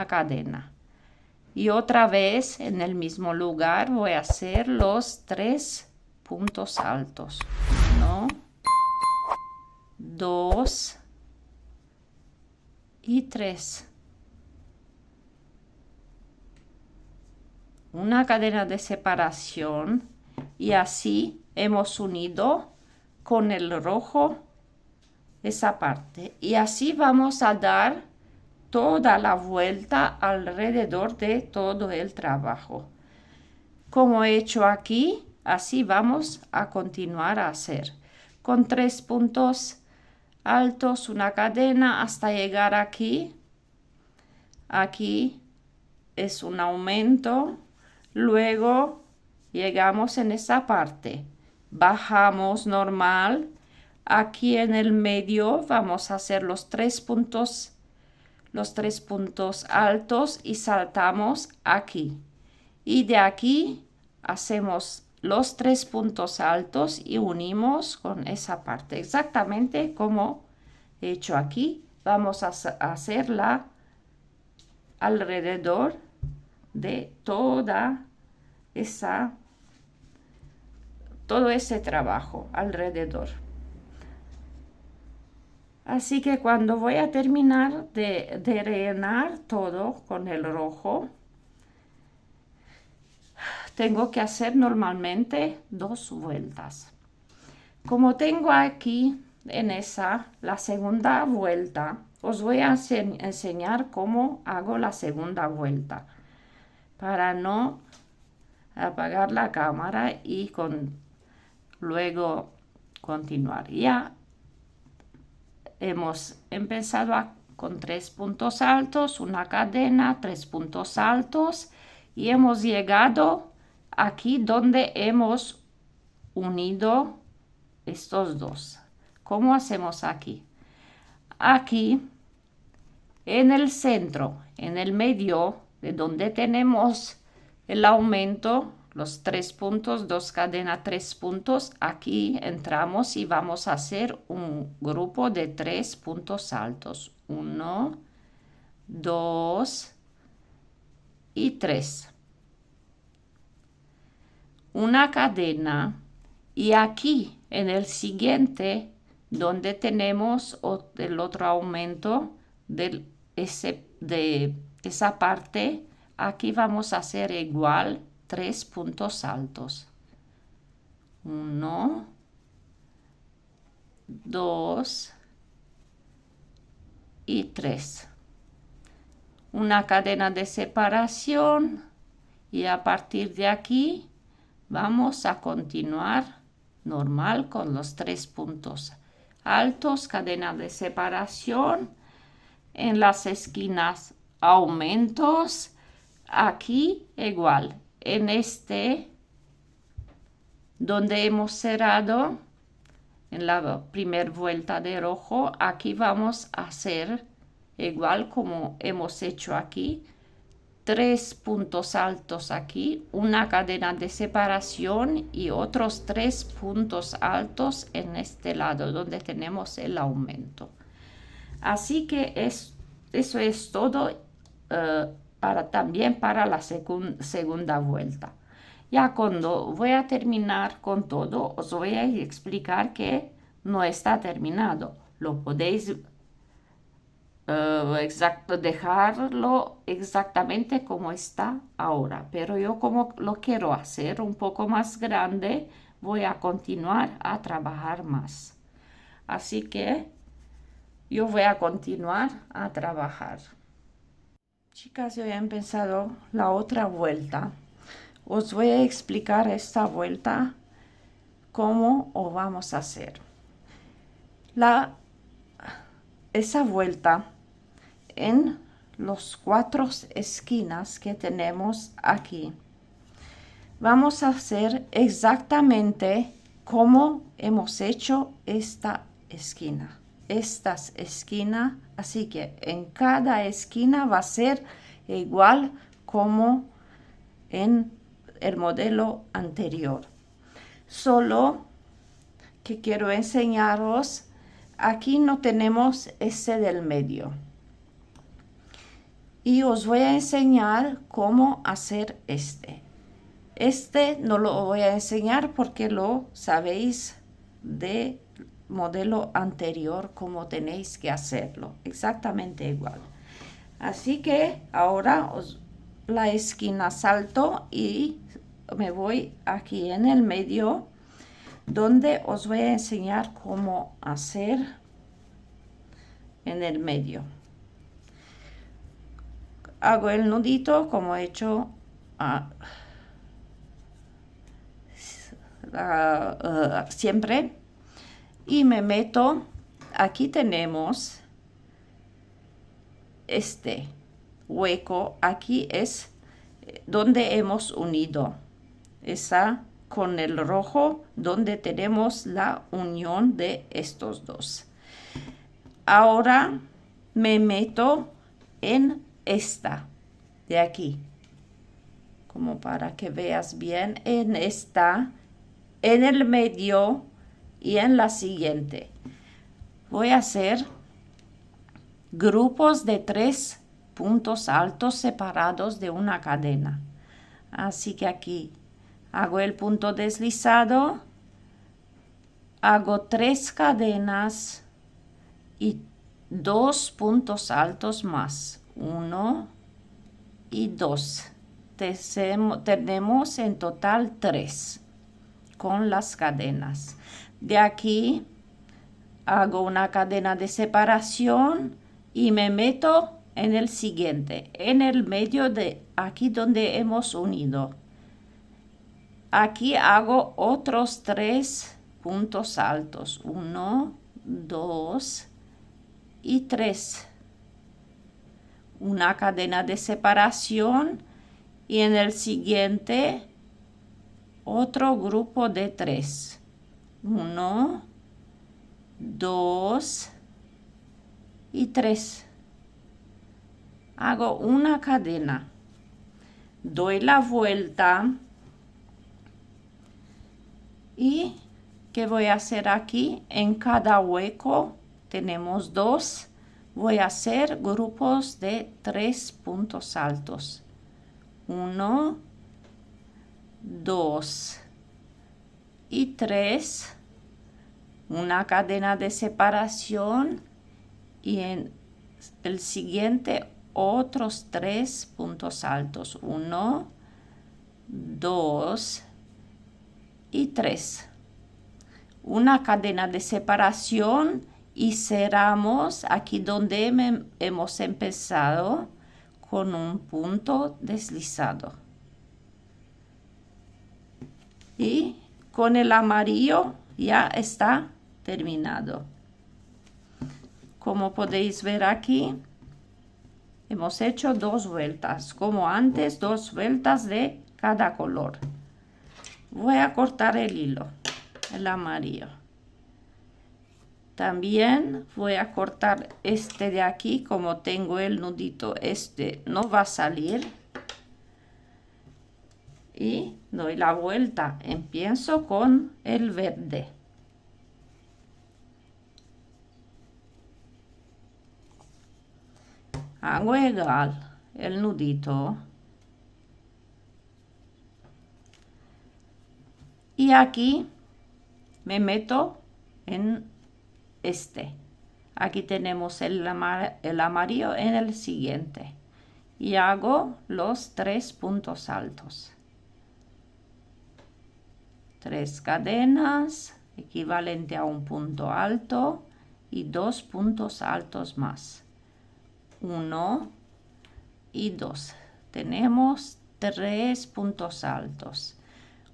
cadena. Y otra vez en el mismo lugar voy a hacer los 3 puntos altos. 1, 2 y 3. Una cadena de separación y así hemos unido con el rojo esa parte. Y así vamos a dar toda la vuelta alrededor de todo el trabajo. Como he hecho aquí, así vamos a continuar a hacer. Con 3 puntos altos, una cadena hasta llegar aquí. Aquí es un aumento. Luego llegamos en esa parte. Bajamos normal. Aquí en el medio vamos a hacer los 3 puntos altos y saltamos aquí. Y de aquí hacemos los 3 puntos altos y unimos con esa parte. Exactamente como he hecho aquí. Vamos a hacerla alrededor de todo ese trabajo alrededor. Así que cuando voy a terminar de rellenar todo con el rojo, tengo que hacer normalmente 2 vueltas. Como tengo aquí en la segunda vuelta, os voy a enseñar cómo hago la segunda vuelta para no apagar la cámara y luego continuar. Ya hemos empezado con 3 puntos altos, una cadena, 3 puntos altos y hemos llegado aquí donde hemos unido estos dos. ¿Cómo hacemos aquí? Aquí en el centro, en el medio de donde tenemos el aumento, los 3 puntos, 2 cadenas, 3 puntos, aquí entramos y vamos a hacer un grupo de 3 puntos altos. 1, 2 y 3. Una cadena y aquí en el siguiente, donde tenemos el otro aumento de esa parte, aquí vamos a hacer igual 3 puntos altos. 1, 2 y 3. Una cadena de separación y a partir de aquí vamos a continuar normal con los 3 puntos altos, cadena de separación, en las esquinas aumentos, aquí igual, en donde hemos cerrado en la primera vuelta de rojo, aquí vamos a hacer igual como hemos hecho aquí, 3 puntos altos aquí, una cadena de separación y otros 3 puntos altos en este lado donde tenemos el aumento. Así que eso es todo también para la segunda vuelta. Ya cuando voy a terminar con todo, os voy a explicar que no está terminado. Lo podéis dejarlo exactamente como está ahora, pero yo como lo quiero hacer un poco más grande, voy a continuar a trabajar más. Así que yo voy a continuar a trabajar. Chicas, yo he empezado la otra vuelta. Os voy a explicar esta vuelta cómo o vamos a hacer. Esa vuelta en los 4 esquinas que tenemos aquí. Vamos a hacer exactamente como hemos hecho esta esquina. Estas esquinas, así que en cada esquina va a ser igual como en el modelo anterior. Solo que quiero enseñaros, aquí no tenemos ese del medio. Y os voy a enseñar cómo hacer este. Este no lo voy a enseñar porque lo sabéis de modelo anterior, cómo tenéis que hacerlo. Exactamente igual. Así que ahora la esquina salto y me voy aquí en el medio, donde os voy a enseñar cómo hacer en el medio. Hago el nudito como he hecho siempre y me meto. Aquí tenemos este hueco, aquí es donde hemos unido, esa con el rojo donde tenemos la unión de estos dos. Ahora me meto en esta de aquí, como para que veas bien, en esta, en el medio y en la siguiente. Voy a hacer grupos de 3 puntos altos separados de una cadena. Así que aquí hago el punto deslizado, hago 3 cadenas y 2 puntos altos más, 1 y 2. Tenemos en total 3 con las cadenas. De aquí hago una cadena de separación y me meto en el siguiente, en el medio de aquí donde hemos unido. Aquí hago otros 3 puntos altos, 1, 2 y 3. Una cadena de separación y en el siguiente otro grupo de 3. 1, 2 y 3. Hago una cadena, doy la vuelta y ¿qué voy a hacer aquí? En cada hueco tenemos 2. Voy a hacer grupos de 3 puntos altos. 1, 2 y 3. Una cadena de separación y en el siguiente otros 3 puntos altos. 1, 2 y 3. Una cadena de separación y cerramos aquí donde hemos empezado con un punto deslizado. Y con el amarillo ya está terminado. Como podéis ver aquí, hemos hecho 2 vueltas, como antes, 2 vueltas de cada color. Voy a cortar el hilo, el amarillo. También voy a cortar este de aquí, como tengo el nudito, este no va a salir. Y doy la vuelta, empiezo con el verde. Hago igual el nudito. Y aquí me meto en este. Aquí tenemos el amarillo en el siguiente. Y hago los 3 puntos altos. 3 cadenas, equivalente a un punto alto, y 2 puntos altos más. 1 y 2. Tenemos 3 puntos altos.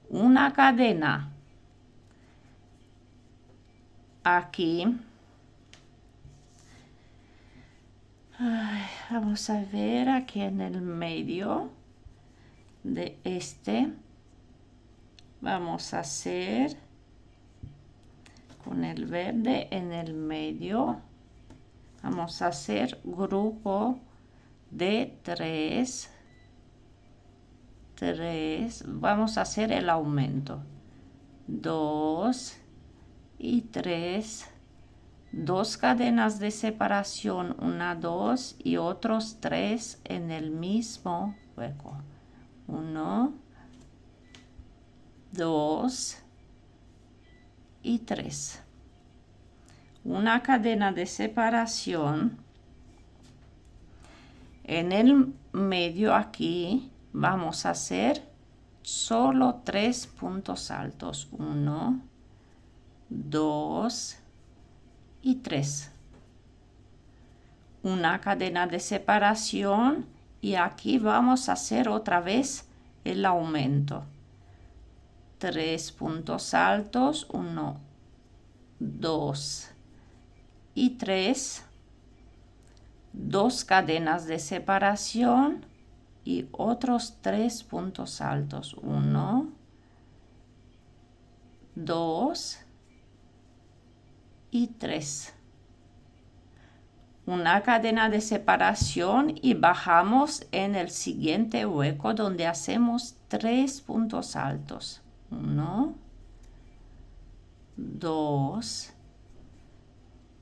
Una cadena aquí. Vamos a ver aquí en el medio de este. Vamos a hacer con el verde en el medio. Vamos a hacer grupo de 3. Vamos a hacer el aumento. 2 y 3. 2 cadenas de separación, 1, 2 y otros 3 en el mismo hueco. 1, 2 y 3. Una cadena de separación. En el medio aquí vamos a hacer solo 3 puntos altos. 1, 2 y 3. Una cadena de separación y aquí vamos a hacer otra vez el aumento. 3 puntos altos, 1, 2 y 3. 2 cadenas de separación y otros 3 puntos altos. 1, 2 y 3. Una cadena de separación y bajamos en el siguiente hueco donde hacemos 3 puntos altos. 1, 2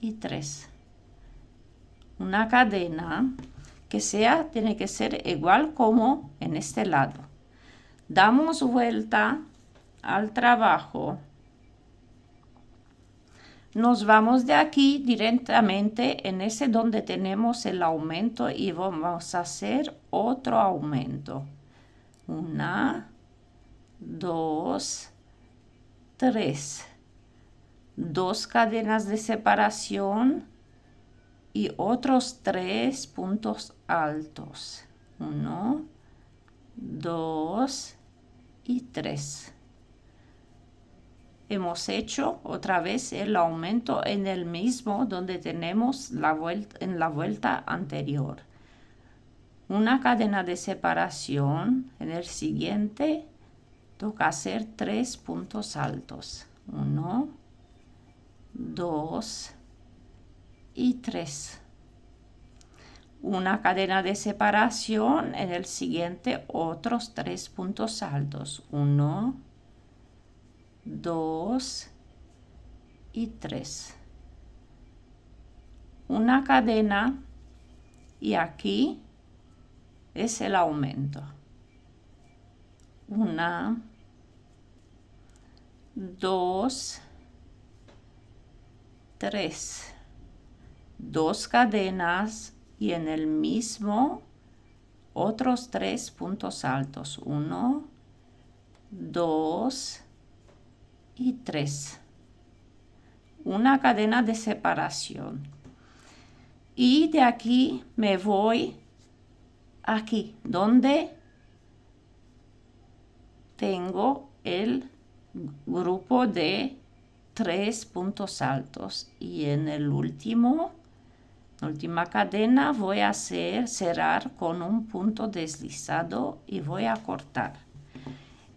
y 3. Una cadena que tiene que ser igual como en este lado. Damos vuelta al trabajo. Nos vamos de aquí directamente en ese donde tenemos el aumento y vamos a hacer otro aumento. 1, 2, 3. 2 cadenas de separación y otros 3 puntos altos. 1, 2 y 3. Hemos hecho otra vez el aumento en el mismo donde tenemos en la vuelta anterior. Una cadena de separación. En el siguiente toca hacer 3 puntos altos. 1, 2 y 3. Una cadena de separación. En el siguiente otros 3 puntos altos. 1, 2 y 3. Una cadena y aquí es el aumento. 1, 2, 3. 2 cadenas y en el mismo otros 3 puntos altos. 1, 2 y 3. Una cadena de separación. Y de aquí me voy aquí, donde tengo el grupo de 3 puntos altos. Y en el última cadena voy a cerrar con un punto deslizado y voy a cortar.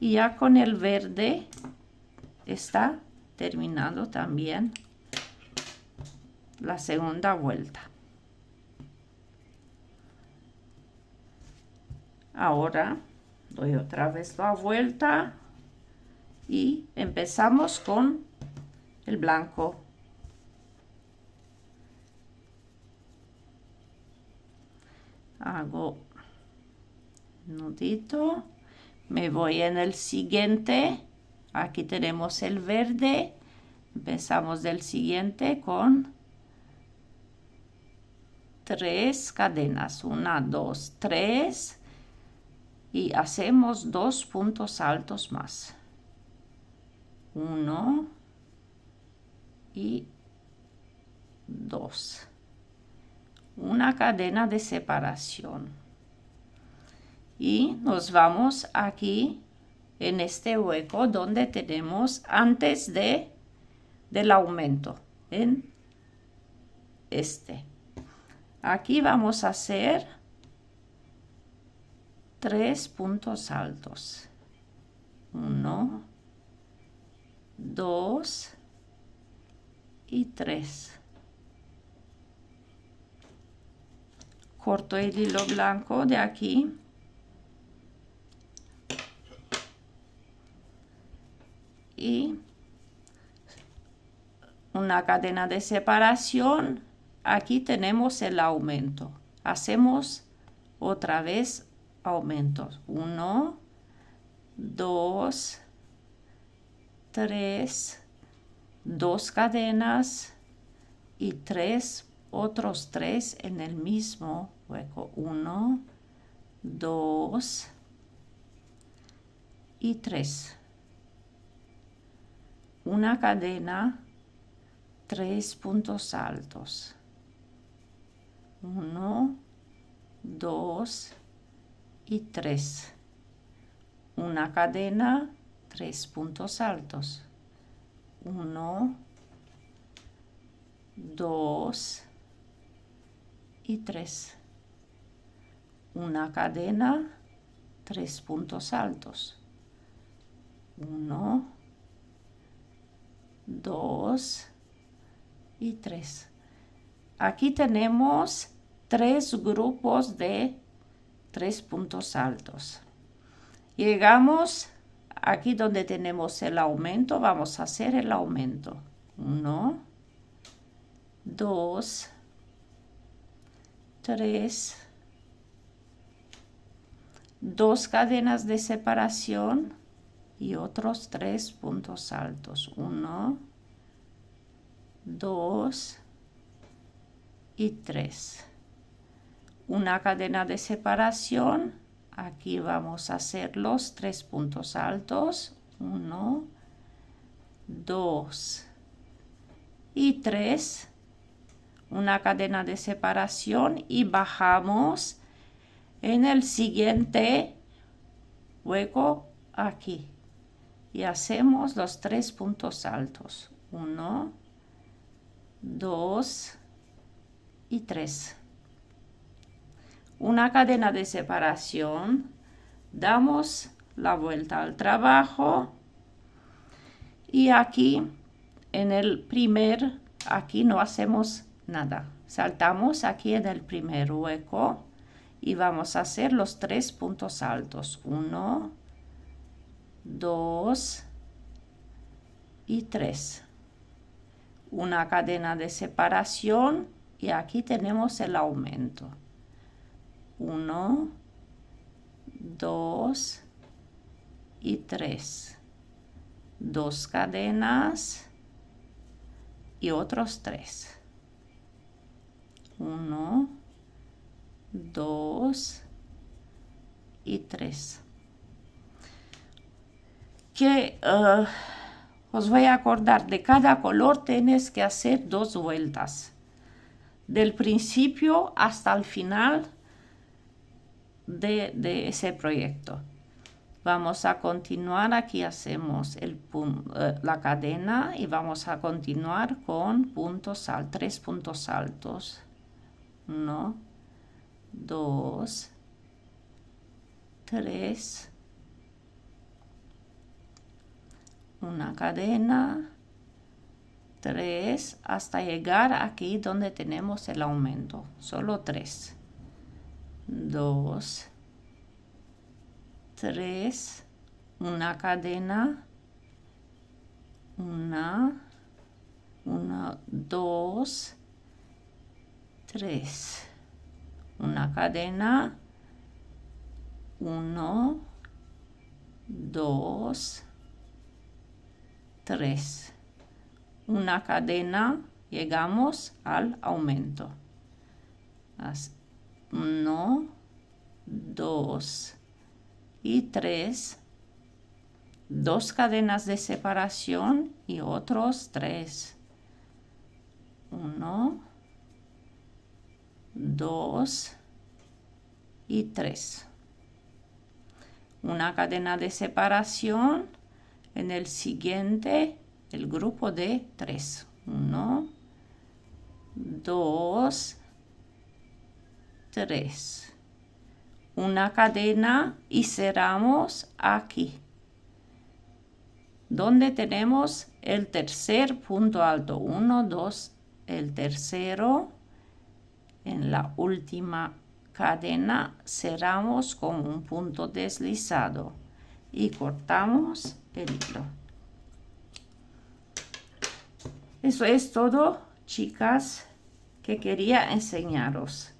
Y ya con el verde está terminando también la segunda vuelta. Ahora doy otra vez la vuelta y empezamos con el blanco. Hago nudito, me voy en el siguiente. Aquí tenemos el verde. Empezamos del siguiente con 3 cadenas. 1, 2, 3. Y hacemos 2 puntos altos más. 1 y 2. Una cadena de separación. Y nos vamos aquí en este hueco donde tenemos antes del aumento, en este. Aquí vamos a hacer 3 puntos altos. 1, 2 y 3. Corto el hilo blanco de aquí. Y una cadena de separación. Aquí tenemos el aumento. Hacemos otra vez aumentos. 1, 2, 3, 2 cadenas y 3, otros 3 en el mismo hueco. 1, 2 y 3. Una cadena, 3 puntos altos. 1, 2 y 3. Una cadena, 3 puntos altos. 1, 2 y 3. Una cadena, 3 puntos altos. 1, 2 y 3. Aquí tenemos 3 grupos de 3 puntos altos. Llegamos aquí donde tenemos el aumento, vamos a hacer el aumento. 1, 2, 3, 2 cadenas de separación y otros 3 puntos altos. 1, 2 y 3. Una cadena de separación. Aquí vamos a hacer los 3 puntos altos. 1, 2 y 3. Una cadena de separación y bajamos en el siguiente hueco aquí. Y hacemos los 3 puntos altos. 1, 2 y 3. Una cadena de separación. Damos la vuelta al trabajo. Y aquí, en el primer, aquí no hacemos nada. Saltamos aquí en el primer hueco. Y vamos a hacer los 3 puntos altos. 1, 2 y 3. Una cadena de separación y aquí tenemos el aumento. 1, 2 y 3. 2 cadenas y otros 3. 1, 2 y 3. Que os voy a acordar, de cada color tienes que hacer 2 vueltas. Del principio hasta el final de ese proyecto. Vamos a continuar, aquí hacemos la cadena y vamos a continuar con puntos altos, 3 puntos altos. 1, 2, 3. Una cadena, 3, hasta llegar aquí donde tenemos el aumento. Solo 3. 2, 3, una cadena, 1, 2, 3, una cadena, 1, 2, 3, una cadena, llegamos al aumento. 1, 2 y 3, 2 cadenas de separación y otros 3. 1, 2 y 3. Una cadena de separación en el siguiente, el grupo de 3. 1, 2, 3. Una cadena y cerramos aquí, donde tenemos el tercer punto alto. 1, 2, el tercero. En la última cadena cerramos con un punto deslizado y cortamos el hilo. Eso es todo, chicas, que quería enseñaros.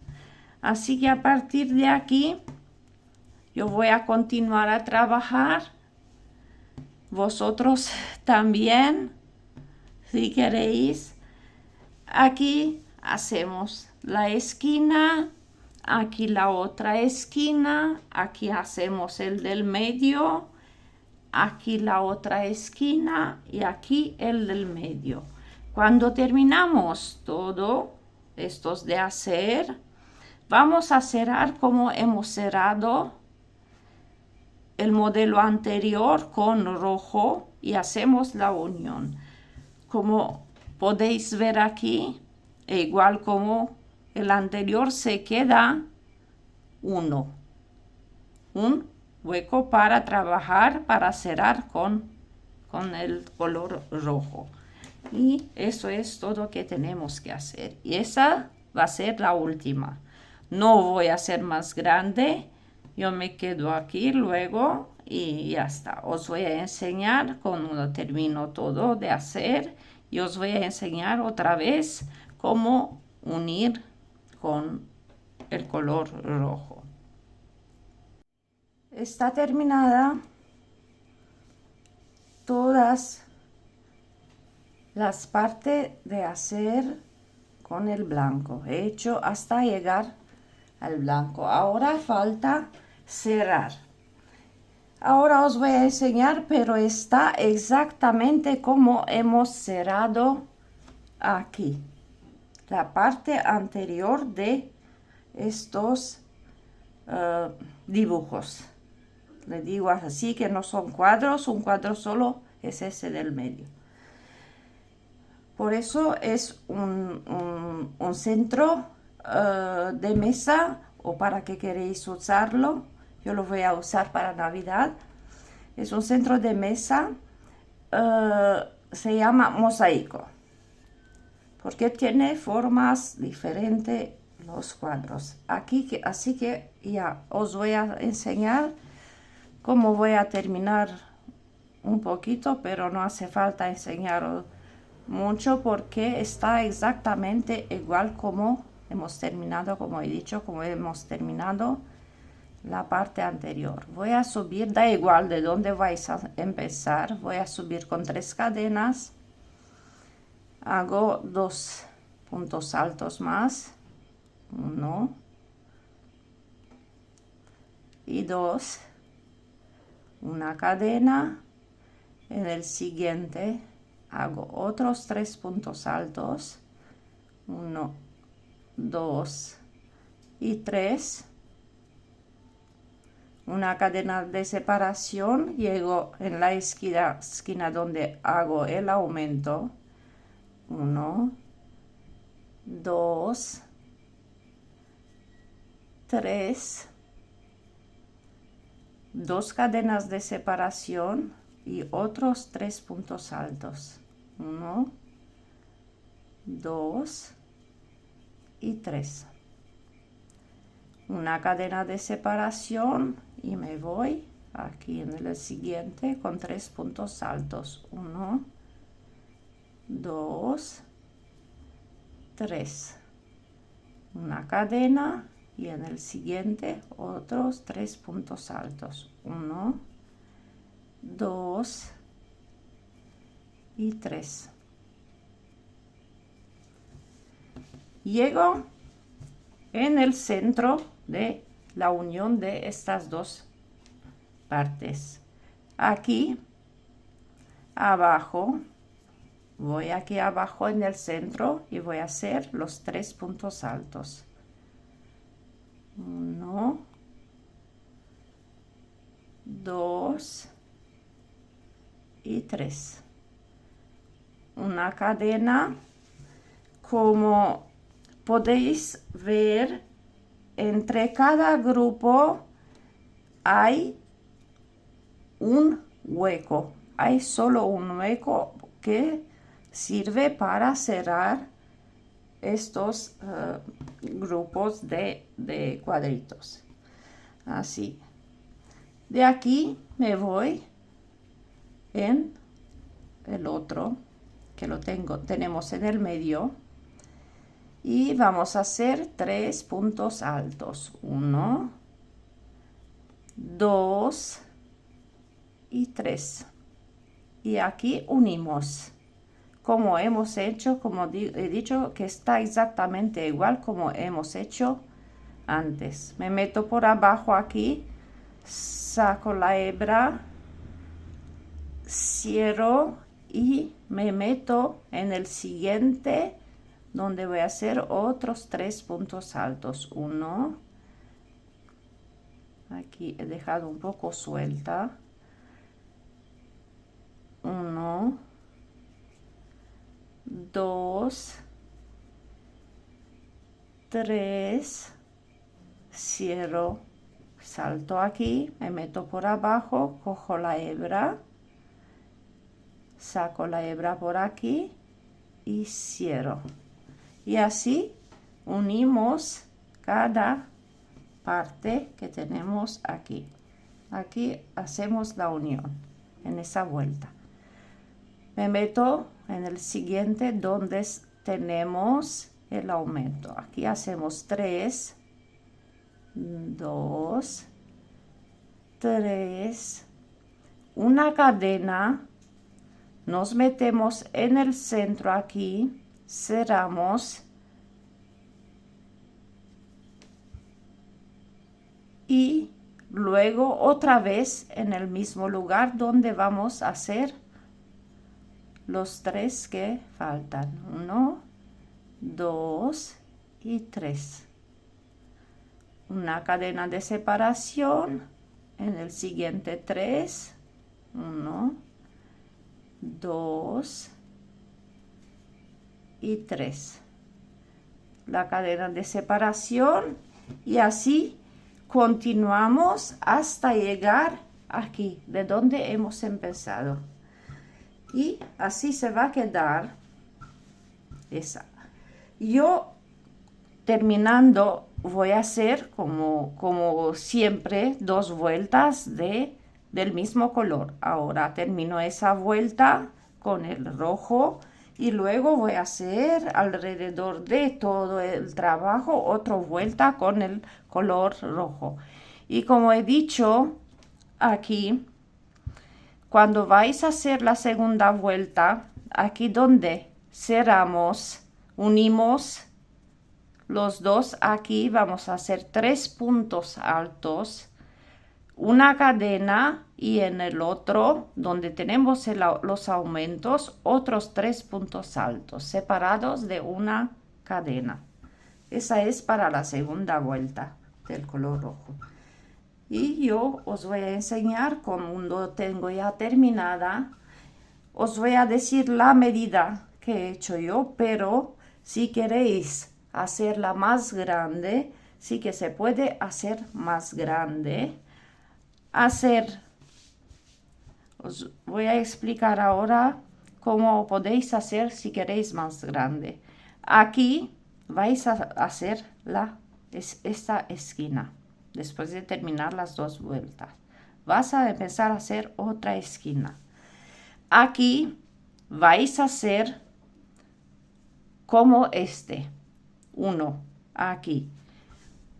Así que a partir de aquí yo voy a continuar a trabajar. Vosotros también, si queréis. Aquí hacemos la esquina, aquí la otra esquina, aquí hacemos el del medio, aquí la otra esquina y aquí el del medio. Cuando terminamos todo estos de hacer, vamos a cerrar como hemos cerrado el modelo anterior con rojo y hacemos la unión. Como podéis ver aquí, igual como el anterior, se queda un hueco para trabajar, para cerrar con el color rojo. Y eso es todo que tenemos que hacer. Y esa va a ser la última. No voy a hacer más grande. Yo me quedo aquí luego y ya está. Os voy a enseñar cuando termino todo de hacer. Y os voy a enseñar otra vez cómo unir con el color rojo. Está terminada todas las partes de hacer con el blanco. He hecho hasta llegar al blanco. Ahora falta cerrar. Ahora os voy a enseñar, pero está exactamente como hemos cerrado aquí. La parte anterior de estos dibujos. Le digo así que no son cuadros, un cuadro solo es ese del medio. Por eso es un centro de mesa, o para que queréis usarlo. Yo lo voy a usar para Navidad. Es un centro de mesa, se llama mosaico, porque tiene formas diferentes los cuadros. Así que ya os voy a enseñar cómo voy a terminar un poquito, pero no hace falta enseñaros mucho porque está exactamente igual como hemos terminado, como he dicho, como hemos terminado la parte anterior. Voy a subir, da igual de dónde vais a empezar, voy a subir con 3 cadenas, hago 2 puntos altos más, 1 y 2, una cadena, en el siguiente hago otros 3 puntos altos, 1, 2 y 3, una cadena de separación, llego en la esquina donde hago el aumento, 1, 2, 3, 2 cadenas de separación y otros 3 puntos altos, 1, 2 y 3. Una cadena de separación y me voy aquí en el siguiente con 3 puntos altos, 1, 2, 3. Una cadena y en el siguiente otros 3 puntos altos, 1, 2 y 3. Llego en el centro de la unión de estas dos partes. Aquí abajo, voy aquí abajo en el centro y voy a hacer los 3 puntos altos. 1, 2 y 3. Una cadena. Como podéis ver, entre cada grupo hay un hueco. Hay solo un hueco que sirve para cerrar estos grupos de cuadritos. Así. De aquí me voy en el otro que tenemos en el medio. Y vamos a hacer 3 puntos altos. 1, 2 y 3. Y aquí unimos. Como hemos hecho, como he dicho, que está exactamente igual como hemos hecho antes. Me meto por abajo aquí, saco la hebra, cierro y me meto en el siguiente, donde voy a hacer otros 3 puntos altos. 1, aquí he dejado un poco suelta. 1, 2, 3, cierro, salto aquí, me meto por abajo, cojo la hebra, saco la hebra por aquí y cierro. Y así unimos cada parte que tenemos aquí. Aquí hacemos la unión en esa vuelta. Me meto en el siguiente donde tenemos el aumento. Aquí hacemos 3, 2, 3, una cadena, nos metemos en el centro aquí, cerramos y luego otra vez en el mismo lugar donde vamos a hacer los 3 que faltan. 1, 2 y 3. Una cadena de separación en el siguiente 3. 1, 2 y 3. La cadena de separación y así continuamos hasta llegar aquí, de donde hemos empezado. Y así se va a quedar esa. Yo terminando voy a hacer como siempre 2 vueltas del mismo color. Ahora termino esa vuelta con el rojo y luego voy a hacer alrededor de todo el trabajo otra vuelta con el color rojo. Y como he dicho aquí, cuando vais a hacer la segunda vuelta, aquí donde cerramos, unimos los dos, aquí vamos a hacer 3 puntos altos, una cadena y en el otro, donde tenemos los aumentos, otros 3 puntos altos, separados de una cadena. Esa es para la segunda vuelta del color rojo. Y yo os voy a enseñar cuando tengo ya terminada. Os voy a decir la medida que he hecho yo, pero si queréis hacerla más grande, sí que se puede hacer más grande. Os voy a explicar ahora cómo podéis hacer si queréis más grande. Aquí vais a hacer esta esquina. Después de terminar las 2 vueltas, vas a empezar a hacer otra esquina. Aquí vais a hacer como uno aquí,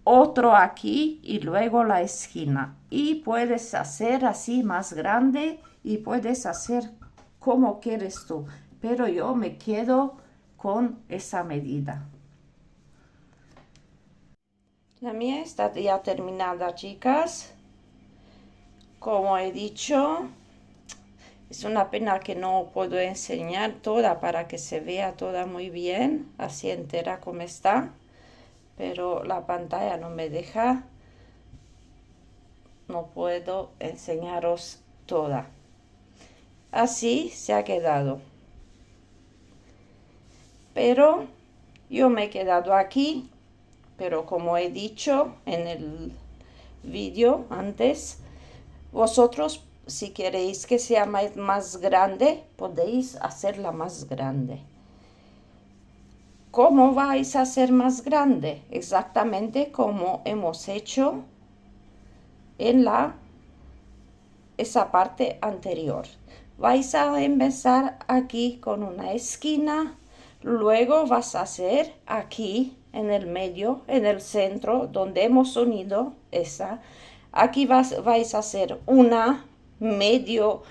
otro aquí y luego la esquina. Y puedes hacer así más grande y puedes hacer como quieres tú, pero yo me quedo con esa medida. La mía está ya terminada, chicas. Como he dicho, Es una pena que no puedo enseñar toda para que se vea toda muy bien, así entera como está, pero la pantalla no me deja, no puedo enseñaros toda. Así se ha quedado. Pero yo me he quedado aquí, pero como he dicho en el vídeo antes, vosotros si queréis que sea más grande, podéis hacerla más grande. ¿Cómo vais a hacer más grande? Exactamente como hemos hecho en esa parte anterior. Vais a empezar aquí con una esquina, luego vas a hacer aquí en el medio, en el centro, donde hemos unido esa. Aquí vais a hacer una medio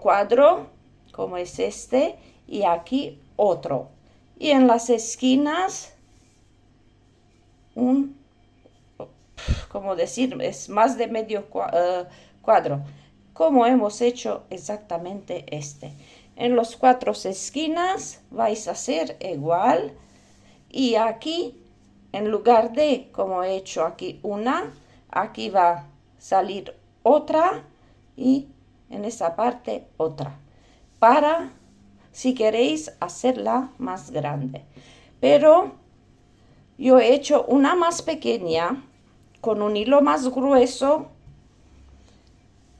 cuadro, como es este, y aquí otro. Y en las esquinas, como decir, es más de medio cuadro, como hemos hecho exactamente este. En los 4 esquinas vais a hacer igual, y aquí, en lugar de, como he hecho aquí una, aquí va a salir otra, y en esa parte otra, para si queréis hacerla más grande. Pero yo he hecho una más pequeña con un hilo más grueso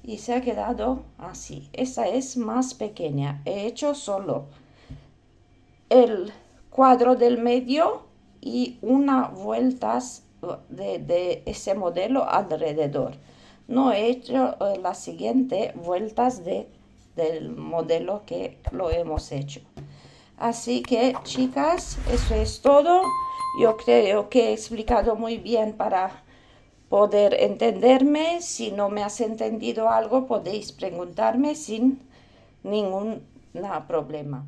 y se ha quedado así. Esa es más pequeña. He hecho solo el cuadro del medio y una vueltas de ese modelo alrededor. No he hecho la siguiente vueltas del modelo que lo hemos hecho. Así que, chicas, eso es todo. Yo creo que he explicado muy bien para poder entenderme. Si no me has entendido algo, podéis preguntarme sin ningún problema.